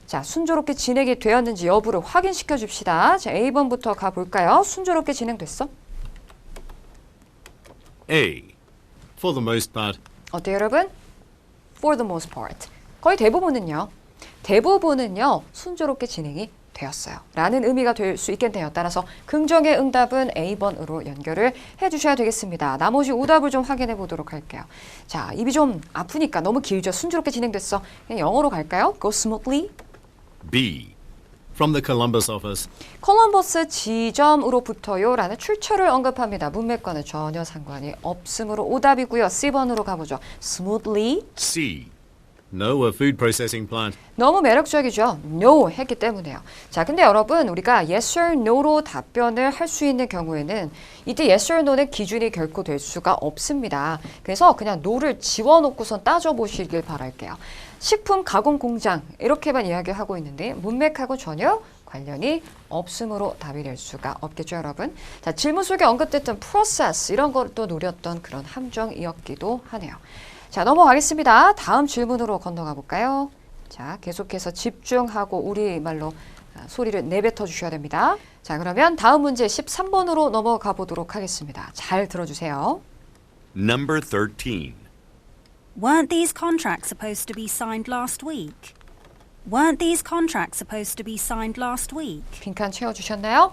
자, 순조롭게 진행이 되었는지 여부를 확인시켜 줍시다. 자, A번부터 가볼까요? 순조롭게 진행됐어? A. For the most part. 어때요, 여러분? For the most part. 거의 대부분은요. 대부분은요. 순조롭게 진행이 되었어요. 라는 의미가 될 수 있겠네요. 따라서 긍정의 응답은 A번으로 연결을 해주셔야 되겠습니다. 나머지 오답을 좀 확인해 보도록 할게요. 자, 입이 좀 아프니까 너무 길죠. 순조롭게 진행됐어. 그냥 영어로 갈까요? Go smoothly. B. From the Columbus office. 콜럼버스 지점으로부터요 라는 출처를 언급합니다. 문맥과는 전혀 상관이 없으므로 오답이고요. C번으로 가보죠. Smoothly. C. No, a food processing plant. 너무 매력적이죠. No 했기 때문에요. 자, 근데 여러분 우리가 yes or no로 답변을 할 수 있는 경우에는 이때 yes or no는 기준이 결코 될 수가 없습니다. 그래서 그냥 no를 지워놓고선 따져보시길 바랄게요. 식품 가공 공장 이렇게만 이야기하고 있는데 문맥하고 전혀 관련이 없으므로 답이 될 수가 없겠죠, 여러분. 자, 질문 속에 언급됐던 process 이런 걸 또 노렸던 그런 함정이었기도 하네요. 자, 넘어가겠습니다. 다음 질문으로 건너가 볼까요? 자, 계속해서 집중하고 우리말로 소리를 내뱉어 주셔야 됩니다. 자, 그러면 다음 문제 13번으로 넘어가 보도록 하겠습니다. 잘 들어주세요. Number 13. Weren't these contracts supposed to be signed last week? Weren't these contracts supposed to be signed last week? 빈칸 채워주셨나요?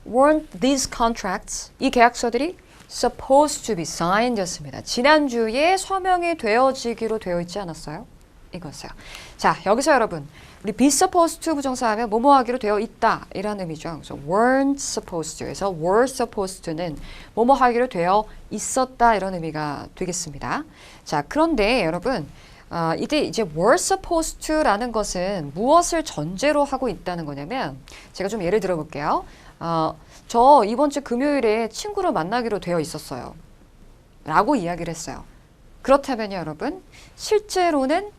Weren't these contracts, 이 계약서들이 supposed to be signed 였습니다. 지난주에 서명이 되어지기로 되어 있지 않았어요? 이거였어요. 자, 여기서 여러분 우리 be supposed to 부정사하면 뭐뭐 하기로 되어 있다 이라는 의미죠. 그래서 weren't supposed to에서 were supposed to는 뭐뭐 하기로 되어 있었다 이런 의미가 되겠습니다. 자, 그런데 여러분 이때 이제 were supposed to라는 것은 무엇을 전제로 하고 있다는 거냐면 제가 좀 예를 들어 볼게요. 저 이번 주 금요일에 친구를 만나기로 되어 있었어요. 라고 이야기를 했어요. 그렇다면요, 여러분, 실제로는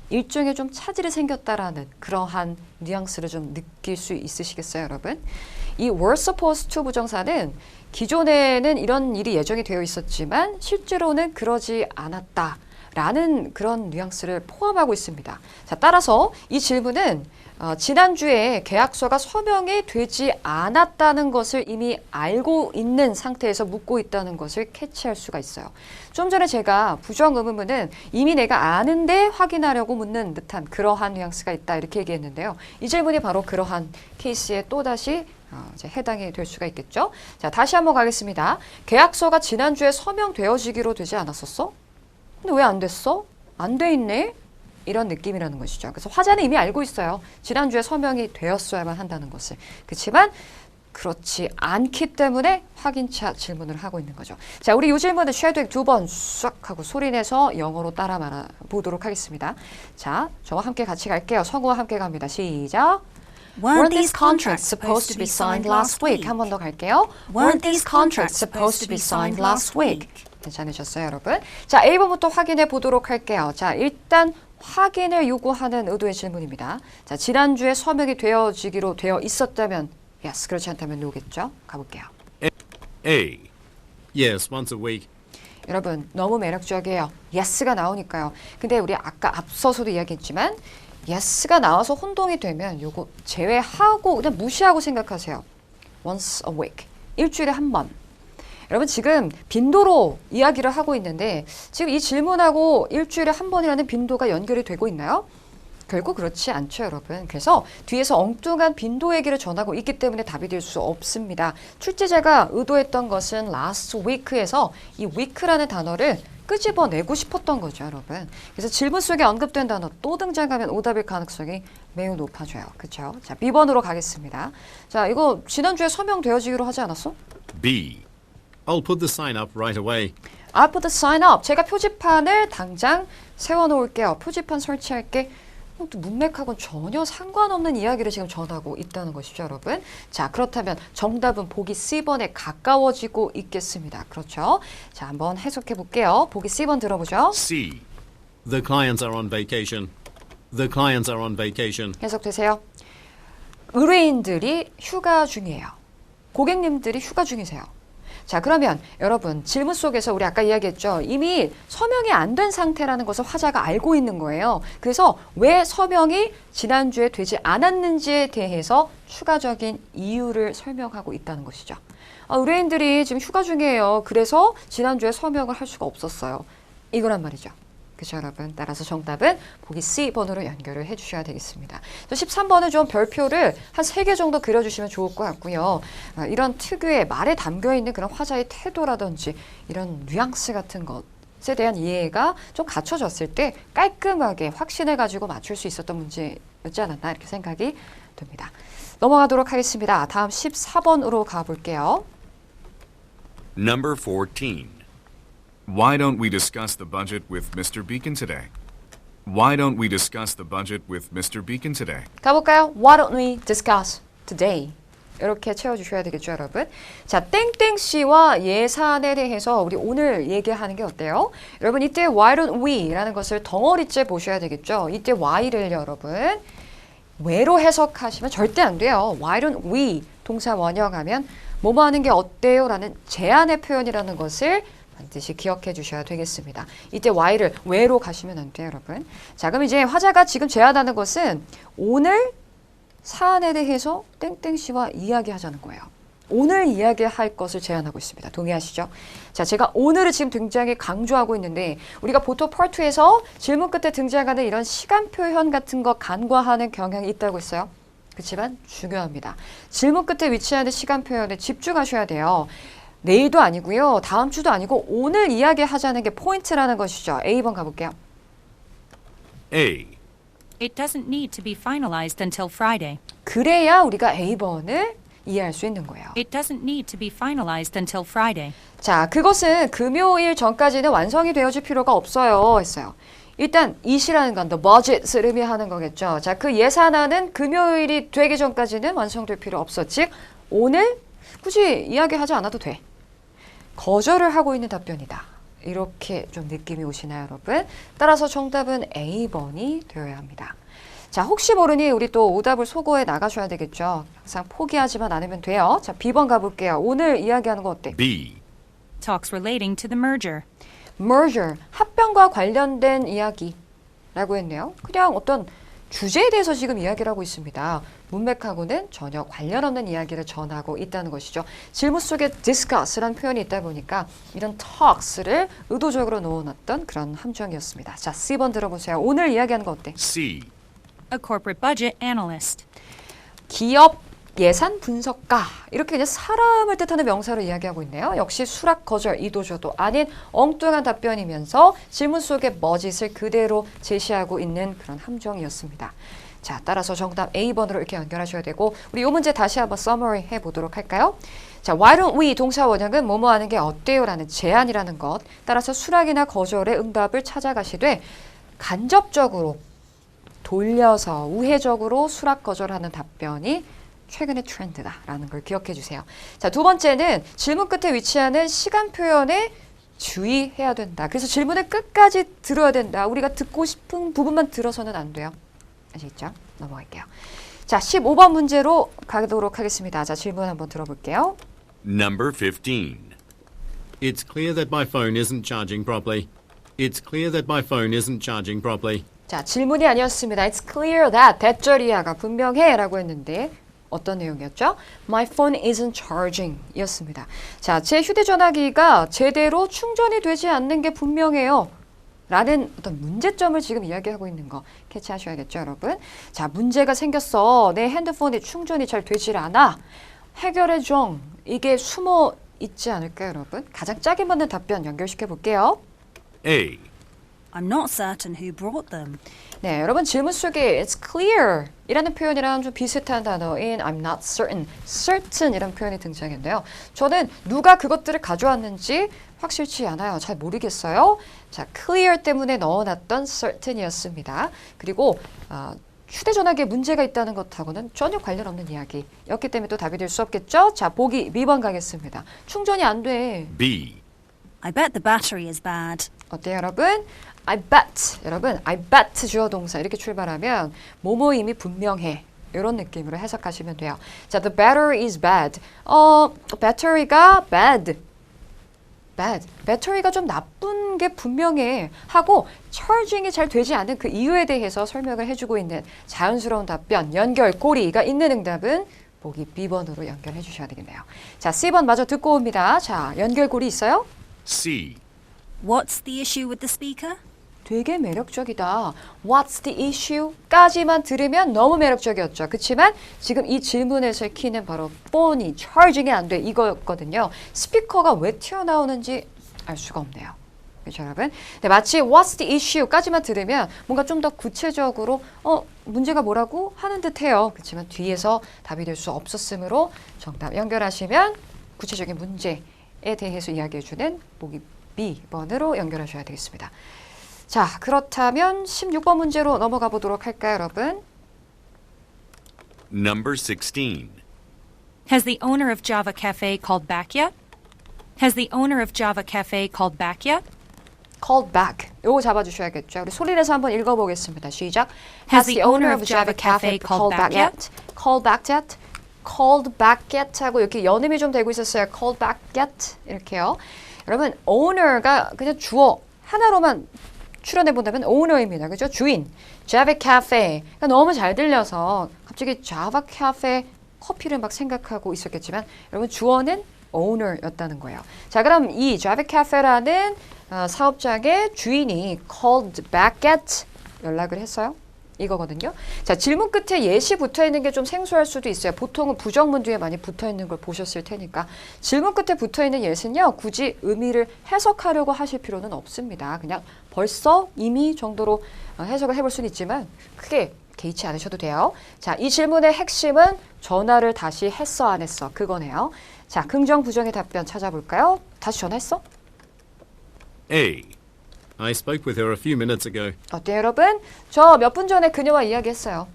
일종의 좀 차질이 생겼다라는 그러한 뉘앙스를 좀 느낄 수 있으시겠어요, 여러분? 이 were supposed to 부정사는 기존에는 이런 일이 예정이 되어 있었지만 실제로는 그러지 않았다라는 그런 뉘앙스를 포함하고 있습니다. 자, 따라서 이 질문은 지난주에 계약서가 서명이 되지 않았다는 것을 이미 알고 있는 상태에서 묻고 있다는 것을 캐치할 수가 있어요. 좀 전에 제가 부정의문문은 이미 내가 아는데 확인하려고 묻는 듯한 그러한 뉘앙스가 있다 이렇게 얘기했는데요. 이 질문이 바로 그러한 케이스에 또다시 이제 해당이 될 수가 있겠죠. 자, 다시 한번 가겠습니다. 계약서가 지난주에 서명되어지기로 되지 않았었어? 근데 왜 안 됐어? 안 돼 있네? 이런 느낌이라는 것이죠. 그래서 화자는 이미 알고 있어요. 지난주에 서명이 되었어야만 한다는 것을. 그렇지만 그렇지 않기 때문에 확인차 질문을 하고 있는 거죠. 자, 우리 이 질문은 쉐도익 두 번 쑥 하고 소리내서 영어로 따라 말해보도록 하겠습니다. 자, 저와 함께 같이 갈게요. 성우와 함께 갑니다. 시작. Weren't these contracts supposed to be signed last week? 한 번 더 갈게요. Weren't these contracts supposed to be signed last week? 괜찮으셨어요, 여러분? 자, A번부터 확인해 보도록 할게요. 자, 일단 확인을 요구하는 의도의 질문입니다. 자, 지난주에 서명이 되어지기로 되어 있었다면 yes, 그렇지 않다면 no겠죠? 가볼게요. A. Yes, once a week. 여러분, 너무 매력적이에요. yes가 나오니까요. 근데 우리 아까 앞서서도 이야기했지만 yes가 나와서 혼동이 되면 요거 제외하고 그냥 무시하고 생각하세요. once a week. 일주일에 한 번. 여러분 지금 빈도로 이야기를 하고 있는데 지금 이 질문하고 일주일에 한 번이라는 빈도가 연결이 되고 있나요? 결국 그렇지 않죠, 여러분. 그래서 뒤에서 엉뚱한 빈도 얘기를 전하고 있기 때문에 답이 될 수 없습니다. 출제자가 의도했던 것은 last week에서 이 week라는 단어를 끄집어내고 싶었던 거죠, 여러분. 그래서 질문 속에 언급된 단어 또 등장하면 오답일 가능성이 매우 높아져요. 그렇죠? 자, B번으로 가겠습니다. 자, 이거 지난주에 서명되어지기로 하지 않았어? B. I'll put the sign up right away. I'll put the sign up. 제가 표지판을 당장 세워놓을게요. 표지판 설치할게. 또 문맥하고는 전혀 상관없는 이야기를 지금 전하고 있다는 것이죠, 여러분. 자, 그렇다면 정답은 보기 C번에 가까워지고 있겠습니다. 그렇죠? 자, 한번 해석해 볼게요. 보기 C번 들어보죠. C. The clients are on vacation. The clients are on vacation. 해석되세요? 의뢰인들이 휴가 중이에요. 고객님들이 휴가 중이세요. 자, 그러면 여러분 질문 속에서 우리 아까 이야기했죠. 이미 서명이 안 된 상태라는 것을 화자가 알고 있는 거예요. 그래서 왜 서명이 지난주에 되지 않았는지에 대해서 추가적인 이유를 설명하고 있다는 것이죠. 의뢰인들이 지금 휴가 중이에요. 그래서 지난주에 서명을 할 수가 없었어요. 이거란 말이죠. 그렇죠, 여러분? 따라서 정답은 보기 C번으로 연결을 해주셔야 되겠습니다. 13번은 좀 별표를 한 3개 정도 그려주시면 좋을 것 같고요. 이런 특유의 말에 담겨있는 그런 화자의 태도라든지 이런 뉘앙스 같은 것에 대한 이해가 좀 갖춰졌을 때 깔끔하게 확신해가지고 맞출 수 있었던 문제였지 않았나 이렇게 생각이 듭니다. 넘어가도록 하겠습니다. 다음 14번으로 가볼게요. Number 14. Why don't we discuss the budget with Mr. Beacon today? Why don't we discuss the budget with Mr. Beacon today? 가볼까요? Why don't we discuss today? 이렇게 채워주셔야 되겠죠, 여러분? 자, 땡땡씨와 예산에 대해서 우리 오늘 얘기하는 게 어때요? 여러분, 이때 why don't we 라는 것을 덩어리째 보셔야 되겠죠? 이때 why를 여러분, 왜로 해석하시면 절대 안 돼요. Why don't we 동사 원형하면 뭐뭐 하는 게 어때요? 라는 제안의 표현이라는 것을 반드시 기억해 주셔야 되겠습니다. 이때 why를 왜로 가시면 안 돼요, 여러분. 자, 그럼 이제 화자가 지금 제안하는 것은 오늘 사안에 대해서 땡땡씨와 이야기하자는 거예요. 오늘 이야기할 것을 제안하고 있습니다. 동의하시죠? 자, 제가 오늘을 지금 굉장히 강조하고 있는데 우리가 보통 파트 2에서 질문 끝에 등장하는 이런 시간 표현 같은 거 간과하는 경향이 있다고 했어요. 그렇지만 중요합니다. 질문 끝에 위치하는 시간 표현에 집중하셔야 돼요. 내일도 아니고요. 다음 주도 아니고 오늘 이야기하자는 게 포인트라는 것이죠. A번 가볼게요. A. It doesn't need to be finalized until Friday. 그래야 우리가 A번을 이해할 수 있는 거예요. It doesn't need to be finalized until Friday. 자, 그것은 금요일 전까지는 완성이 되어질 필요가 없어요. 했어요. 일단 it이라는 건 the budget을 의미하는 거겠죠. 자, 그 예산안은 금요일이 되기 전까지는 완성될 필요 없어. 즉, 오늘 굳이 이야기하지 않아도 돼. 거절을 하고 있는 답변이다. 이렇게 좀 느낌이 오시나요, 여러분? 따라서 정답은 A번이 되어야 합니다. 자, 혹시 모르니 우리 또 오답을 소거해 나가셔야 되겠죠. 항상 포기하지만 않으면 돼요. 자, B번 가볼게요. 오늘 이야기하는 거 어때? B. Talks relating to the merger. merger, 합병과 관련된 이야기라고 했네요. 그냥 어떤 주제에 대해서 지금 이야기를 하고 있습니다. 문맥하고는 전혀 관련 없는 이야기를 전하고 있다는 것이죠. 질문 속에 discuss라는 표현이 있다 보니까 이런 talks를 의도적으로 넣어놨던 그런 함정이었습니다. 자, C번 들어보세요. 오늘 이야기하는 거 어때? C. A corporate budget analyst. 기업 예산 분석가, 이렇게 그냥 사람을 뜻하는 명사로 이야기하고 있네요. 역시 수락 거절 이도저도 아닌 엉뚱한 답변이면서 질문 속의 머짓을 그대로 제시하고 있는 그런 함정이었습니다. 자, 따라서 정답 A번으로 이렇게 연결하셔야 되고, 우리 이 문제 다시 한번 서머리 해보도록 할까요? 자, why don't we 동사 원형은 뭐뭐 하는 게 어때요? 라는 제안이라는 것, 따라서 수락이나 거절의 응답을 찾아가시되 간접적으로 돌려서 우회적으로 수락 거절하는 답변이 최근의 트렌드다라는 걸 기억해 주세요. 자, 두 번째는 질문 끝에 위치하는 시간 표현에 주의해야 된다. 그래서 질문을 끝까지 들어야 된다. 우리가 듣고 싶은 부분만 들어서는 안 돼요. 아시겠죠? 넘어갈게요. 자, 15번 문제로 가도록 하겠습니다. 자, 질문 한번 들어볼게요. Number 15. It's clear that my phone isn't charging properly. It's clear that my phone isn't charging properly. 자, 질문이 아니었습니다. It's clear that 대절이야가 분명해 라고 했는데 어떤 내용이었죠? My phone isn't charging 이었습니다. 자, 제 휴대전화기가 제대로 충전이 되지 않는 게 분명해요. 라는 어떤 문제점을 지금 이야기하고 있는 거 캐치하셔야겠죠, 여러분? 자, 문제가 생겼어. 내 핸드폰이 충전이 잘 되질 않아. 해결의 종, 이게 숨어 있지 않을까요, 여러분? 가장 짝이 맞는 답변 연결시켜 볼게요. A. I'm not certain who brought them. 네, 여러분 질문 속에 it's clear 이라는 표현이랑 좀 비슷한 단어인 I'm not certain, certain 이라는 표현이 등장했는데요. 저는 누가 그것들을 가져왔는지 확실치 않아요. 잘 모르겠어요. 자, clear 때문에 넣어놨던 certain이었습니다. 그리고 휴대전화기에 문제가 있다는 것하고는 전혀 관련 없는 이야기였기 때문에 또 답이 될 수 없겠죠? 자, 보기 B번 가겠습니다. 충전이 안 돼. B. I bet the battery is bad. 어때요, 여러분? I bet. 여러분, I bet 주어 동사 이렇게 출발하면 뭐뭐임이 분명해. 이런 느낌으로 해석하시면 돼요. 자, the battery is bad. 배터리가 bad. bad. 배터리가 좀 나쁜 게 분명해 하고 charging이 잘 되지 않은 그 이유에 대해서 설명을 해주고 있는 자연스러운 답변, 연결, 고리가 있는 응답은 보기 B번으로 연결해 주셔야 되겠네요. 자, C번 마저 듣고 옵니다. 자, 연결고리 있어요? C. What's the issue with the speaker? 되게 매력적이다. What's the issue? 까지만 들으면 너무 매력적이었죠. 그렇지만 지금 이 질문에서의 키는 바로 폰이 charging이 안 돼 이거였거든요. 스피커가 왜 튀어나오는지 알 수가 없네요. 그렇죠, 여러분? 네, 마치 What's the issue? 까지만 들으면 뭔가 좀 더 구체적으로 문제가 뭐라고 하는 듯해요. 그렇지만 뒤에서 답이 될 수 없었으므로 정답 연결하시면 구체적인 문제에 대해서 이야기해주는 보기 B번으로 연결하셔야 되겠습니다. 자, 그렇다면 16번 문제로 넘어가 보도록 할까요, 여러분? Number 16. Has the owner of Java Cafe called back yet? Has the owner of Java Cafe called back yet? Called back. 요거 잡아주셔야겠죠. 우리 소리 내서 한번 읽어보겠습니다. 시작. Has the owner of Java Cafe called back yet? Called back yet? Called back yet 하고 이렇게 연음이 좀 되고 있었어요. Called back yet? 이렇게요. 여러분, owner가 그냥 주어 하나로만 출연해 본다면 owner입니다. 그죠? 주인. Java Cafe. 그러니까 너무 잘 들려서 갑자기 Java Cafe 커피를 막 생각하고 있었겠지만 여러분 주어는 owner였다는 거예요. 자, 그럼 이 Java Cafe라는 사업장의 주인이 called back at 연락을 했어요. 이거거든요. 자, 질문 끝에 예시 붙어 있는 게 좀 생소할 수도 있어요. 보통은 부정문 뒤에 많이 붙어 있는 걸 보셨을 테니까. 질문 끝에 붙어 있는 예시는요, 굳이 의미를 해석하려고 하실 필요는 없습니다. 그냥 벌써 이미 정도로 해석을 해볼 수는 있지만 크게 개의치 않으셔도 돼요. 자, 이 질문의 핵심은 전화를 다시 했어, 안 했어? 그거네요. 자, 긍정, 부정의 답변 찾아볼까요? 다시 전화했어? A. I spoke with her a few minutes ago. 어때요, 여러분? 저 몇 분 전에 그녀와 이야기했어요.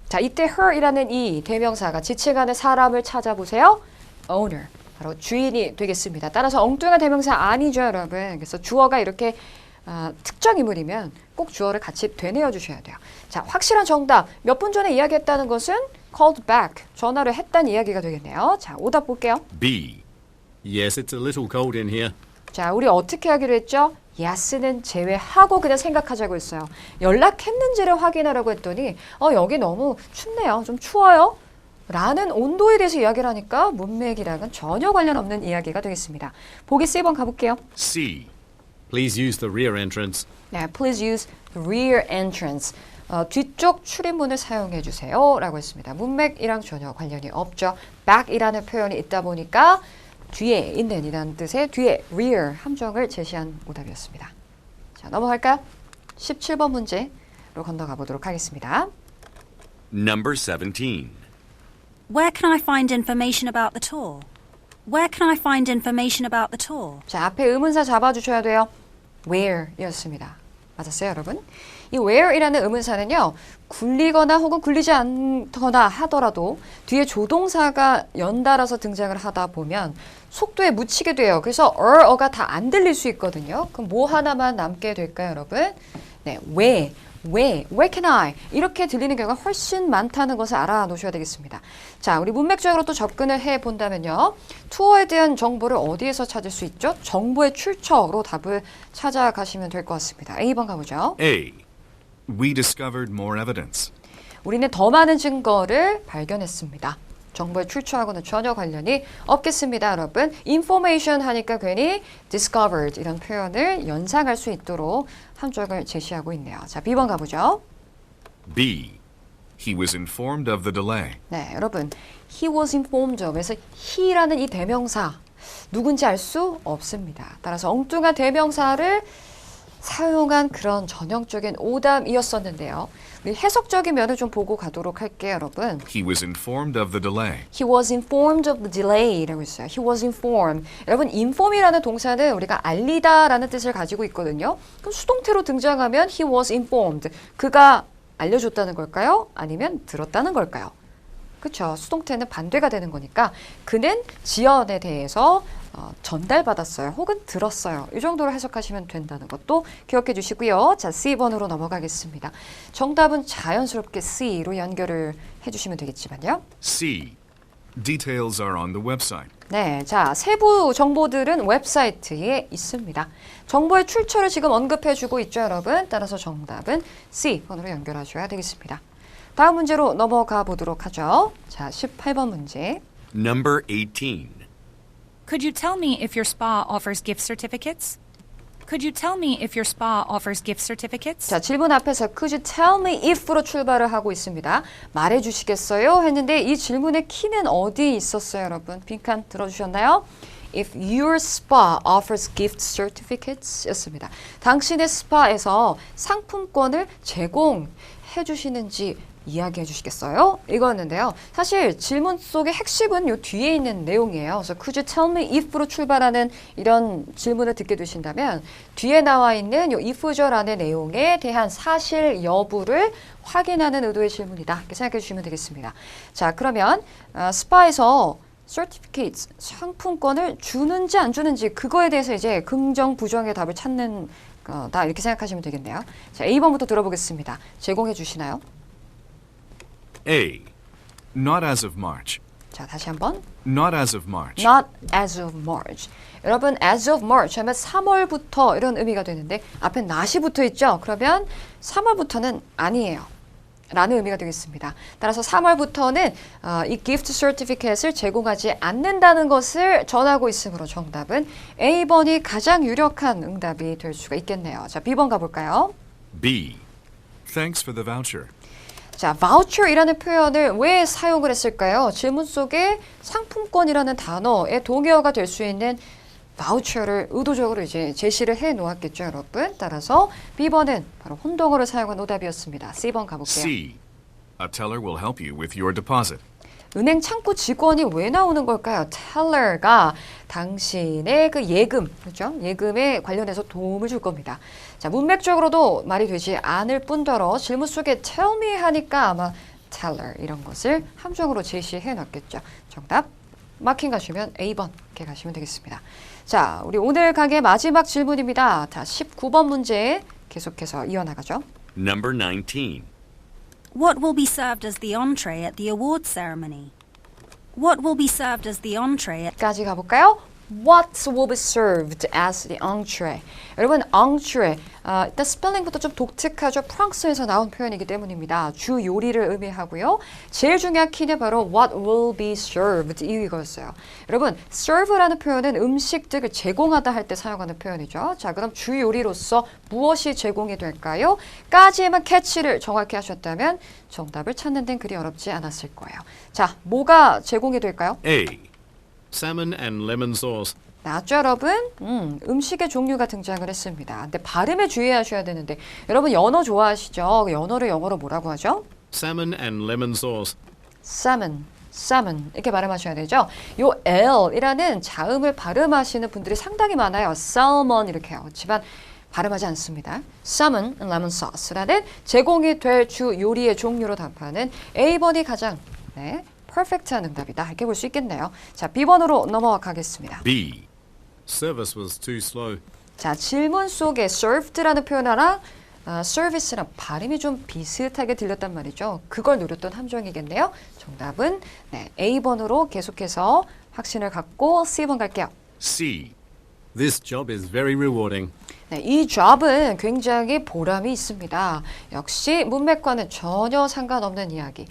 자, 이때 her이라는 이 대명사가 지칭하는 사람을 찾아보세요. owner, 바로 주인이 되겠습니다. 따라서 엉뚱한 대명사 아니죠, 여러분. 그래서 주어가 이렇게 특정 인물이면 꼭 주어를 같이 되뇌어 주셔야 돼요. 자, 확실한 정답. 몇 분 전에 이야기했다는 것은 called back, 전화를 했다는 이야기가 되겠네요. 자, 오답 볼게요. B. Yes, it's a little cold in here. 자, 우리 어떻게 하기로 했죠? yes는 제외하고 그냥 생각하자고 했어요. 연락했는지를 확인하라고 했더니 여기 너무 춥네요. 좀 추워요. 라는 온도에 대해서 이야기를 하니까 문맥이랑은 전혀 관련 없는 이야기가 되겠습니다. 보기 C번 가볼게요. C. Please use the rear entrance. 네, please use the rear entrance. 뒤쪽 출입문을 사용해 주세요. 라고 했습니다. 문맥이랑 전혀 관련이 없죠. back이라는 표현이 있다 보니까 뒤에 있는 이라는 뜻의 뒤에 rear 함정을 제시한 오답이었습니다. 자, 넘어갈까요? 17번 문제로 건너가 보도록 하겠습니다. Number 17. Where can I find information about the tour? Where can I find information about the tour? 자, 앞에 의문사 잡아주셔야 돼요. where이었습니다. 맞았어요, 여러분? 이 where이라는 의문사는요, 굴리거나 혹은 굴리지 않거나 하더라도 뒤에 조동사가 연달아서 등장을 하다 보면 속도에 묻히게 돼요. 그래서 어가 다 안 들릴 수 있거든요. 그럼 뭐 하나만 남게 될까요, 여러분? 네, where can I? 이렇게 들리는 경우가 훨씬 많다는 것을 알아놓으셔야 되겠습니다. 자, 우리 문맥적으로 또 접근을 해본다면요. 투어에 대한 정보를 어디에서 찾을 수 있죠? 정보의 출처로 답을 찾아가시면 될 것 같습니다. A번 가보죠. A. We discovered more evidence. 우리는 더 많은 증거를 발견했습니다. 정보의 출처하고는 전혀 관련이 없겠습니다, 여러분. information 하니까 괜히 discovered 이런 표현을 연상할 수 있도록 함정을 제시하고 있네요. 자, B번 가보죠. B. He was informed of the delay. 네, 여러분. he was informed of 에서 he라는 이 대명사 누군지 알 수 없습니다. 따라서 엉뚱한 대명사를 사용한 그런 전형적인 오답이었었는데요. 우리 해석적인 면을 좀 보고 가도록 할게요, 여러분. He was informed of the delay. He was informed of the delay라고 있어요. He was informed. 여러분, inform이라는 동사는 우리가 알리다라는 뜻을 가지고 있거든요. 그럼 수동태로 등장하면 he was informed. 그가 알려줬다는 걸까요? 아니면 들었다는 걸까요? 그렇죠. 수동태는 반대가 되는 거니까 그는 지연에 대해서 전달받았어요. 혹은 들었어요. 이 정도로 해석하시면 된다는 것도 기억해 주시고요. 자, C번으로 넘어가겠습니다. 정답은 자연스럽게 C로 연결을 해주시면 되겠지만요. C. Details are on the website. 네, 자, 세부 정보들은 웹사이트에 있습니다. 정보의 출처를 지금 언급해주고 있죠, 여러분. 따라서 정답은 C번으로 연결하셔야 되겠습니다. 다음 문제로 넘어가 보도록 하죠. 자, 18번 문제. Number 18. Could you tell me if your spa offers gift certificates? Could you tell me if your spa offers gift certificates? 자, 질문 앞에서 could you tell me if로 출발을 하고 있습니다. 말해 주시겠어요? 했는데 이 질문의 키는 어디 있었어요, 여러분? 빈칸 들어주셨나요? If your spa offers gift certificates 였습니다. 당신의 스파에서 상품권을 제공해 주시는지 이야기해 주시겠어요? 이거였는데요. 사실 질문 속의 핵심은 요 뒤에 있는 내용이에요. 그래서 could you tell me if로 출발하는 이런 질문을 듣게 되신다면 뒤에 나와 있는 요 if절안의 내용에 대한 사실 여부를 확인하는 의도의 질문이다. 이렇게 생각해 주시면 되겠습니다. 자, 그러면 스파에서 certificates, 상품권을 주는지 안 주는지 그거에 대해서 이제 긍정, 부정의 답을 찾는 거다. 이렇게 생각하시면 되겠네요. 자, A번부터 들어보겠습니다. 제공해 주시나요? A. Not as of March. 자, 다시 한번. Not as of March. Not as of March. 여러분, as of March 하면 3월부터 이런 의미가 되는데 앞에 not이 붙어 있죠? 그러면 3월부터는 아니에요. 라는 의미가 되겠습니다. 따라서 3월부터는 이 gift certificate을 제공하지 않는다는 것을 전하고 있으므로 정답은 A번이 가장 유력한 응답이 될 수가 있겠네요. 자, B번 가볼까요? B. Thanks for the voucher. 자, voucher이라는 표현을 왜 사용을 했을까요? 질문 속에 상품권이라는 단어의 동의어가 될 수 있는 voucher를 의도적으로 이제 제시를 해 놓았겠죠, 여러분. 따라서 B번은 바로 혼동어를 사용한 오답이었습니다. C번 가볼게요. C. A teller will help you with your deposit. 은행 창구 직원이 왜 나오는 걸까요? teller가 당신의 그 예금, 그렇죠? 예금에 관련해서 도움을 줄 겁니다. 자, 문맥적으로도 말이 되지 않을 뿐더러 질문 속에 tell me 하니까 아마 teller 이런 것을 함정으로 제시해 놨겠죠. 정답 마킹 가시면 A번 이렇게 가시면 되겠습니다. 자, 우리 오늘 강의 마지막 질문입니다. 자, 19번 문제 계속해서 이어나가죠. Number 19. What will be served as the entree at the award ceremony? What will be served as the entree at 까지 가볼까요? What will be served as the entree? 여러분, entree. 일단 스펠링부터 좀 독특하죠. 프랑스에서 나온 표현이기 때문입니다. 주 요리를 의미하고요. 제일 중요한 키는 바로 what will be served 이거였어요. 여러분, serve라는 표현은 음식 등을 제공하다 할 때 사용하는 표현이죠. 자, 그럼 주 요리로서 무엇이 제공이 될까요? 까지에만 캐치를 정확히 하셨다면 정답을 찾는 데는 그리 어렵지 않았을 거예요. 자, 뭐가 제공이 될까요? A. Salmon and lemon sauce. 나왔죠, 여러분? 음식의 종류가 등장을 했습니다. 근데 발음에 주의하셔야 되는데 여러분 연어 좋아하시죠? 연어를 영어로 뭐라고 하죠? Salmon and lemon sauce. salmon, salmon 이렇게 발음하셔야 되죠. 요 L이라는 자음을 발음하시는 분들이 상당히 많아요. salmon 이렇게요. 하지만 발음하지 않습니다. salmon and lemon sauce라는 제공이 될 주 요리의 종류로 답하는 A번이 가장 퍼펙트한 응답이다. 이렇게 볼 수 있겠네요. 자, B번으로 넘어가겠습니다. B. Service was too slow. 자, 질문 속에 served라는 표현하랑 service랑 발음이 좀 비슷하게 들렸단 말이죠. 그걸 노렸던 함정이겠네요. 정답은 A번으로 계속해서 확신을 갖고 C번 갈게요. C. This job is very rewarding. 이 job은 굉장히 보람이 있습니다. 역시 문맥과는 전혀 상관없는 이야기.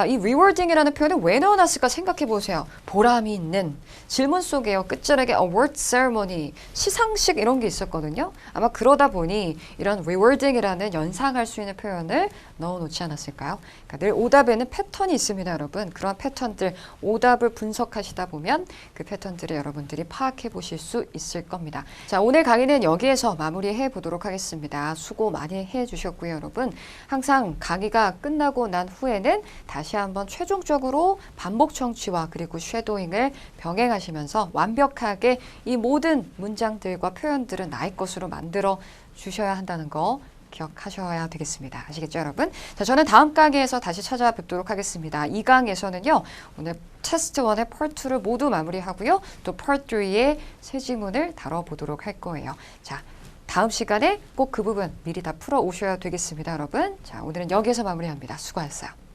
이 rewarding이라는 표현을 왜 넣어놨을까 생각해 보세요. 보람이 있는 질문 속에요. 끝자락에 award ceremony, 시상식 이런 게 있었거든요. 아마 그러다 보니 이런 rewarding이라는 연상할 수 있는 표현을 넣어놓지 않았을까요? 그러니까 늘 오답에는 패턴이 있습니다, 여러분. 그런 패턴들, 오답을 분석하시다 보면 그 패턴들을 여러분들이 파악해 보실 수 있을 겁니다. 자, 오늘 강의는 여기에서 마무리해 보도록 하겠습니다. 수고 많이 해 주셨고요, 여러분. 항상 강의가 끝나고 난 후에는 다시 한번 최종적으로 반복 청취와 그리고 쉐도잉을 병행하시면서 완벽하게 이 모든 문장들과 표현들을 나의 것으로 만들어 주셔야 한다는 거 기억하셔야 되겠습니다. 아시겠죠, 여러분? 자, 저는 다음 강의에서 다시 찾아뵙도록 하겠습니다. 이 강의에서는요, 오늘 테스트 1의 파트 2를 모두 마무리하고요, 또 파트 3의 새 지문을 다뤄보도록 할 거예요. 자, 다음 시간에 꼭 그 부분 미리 다 풀어 오셔야 되겠습니다, 여러분. 자, 오늘은 여기에서 마무리합니다. 수고하셨어요.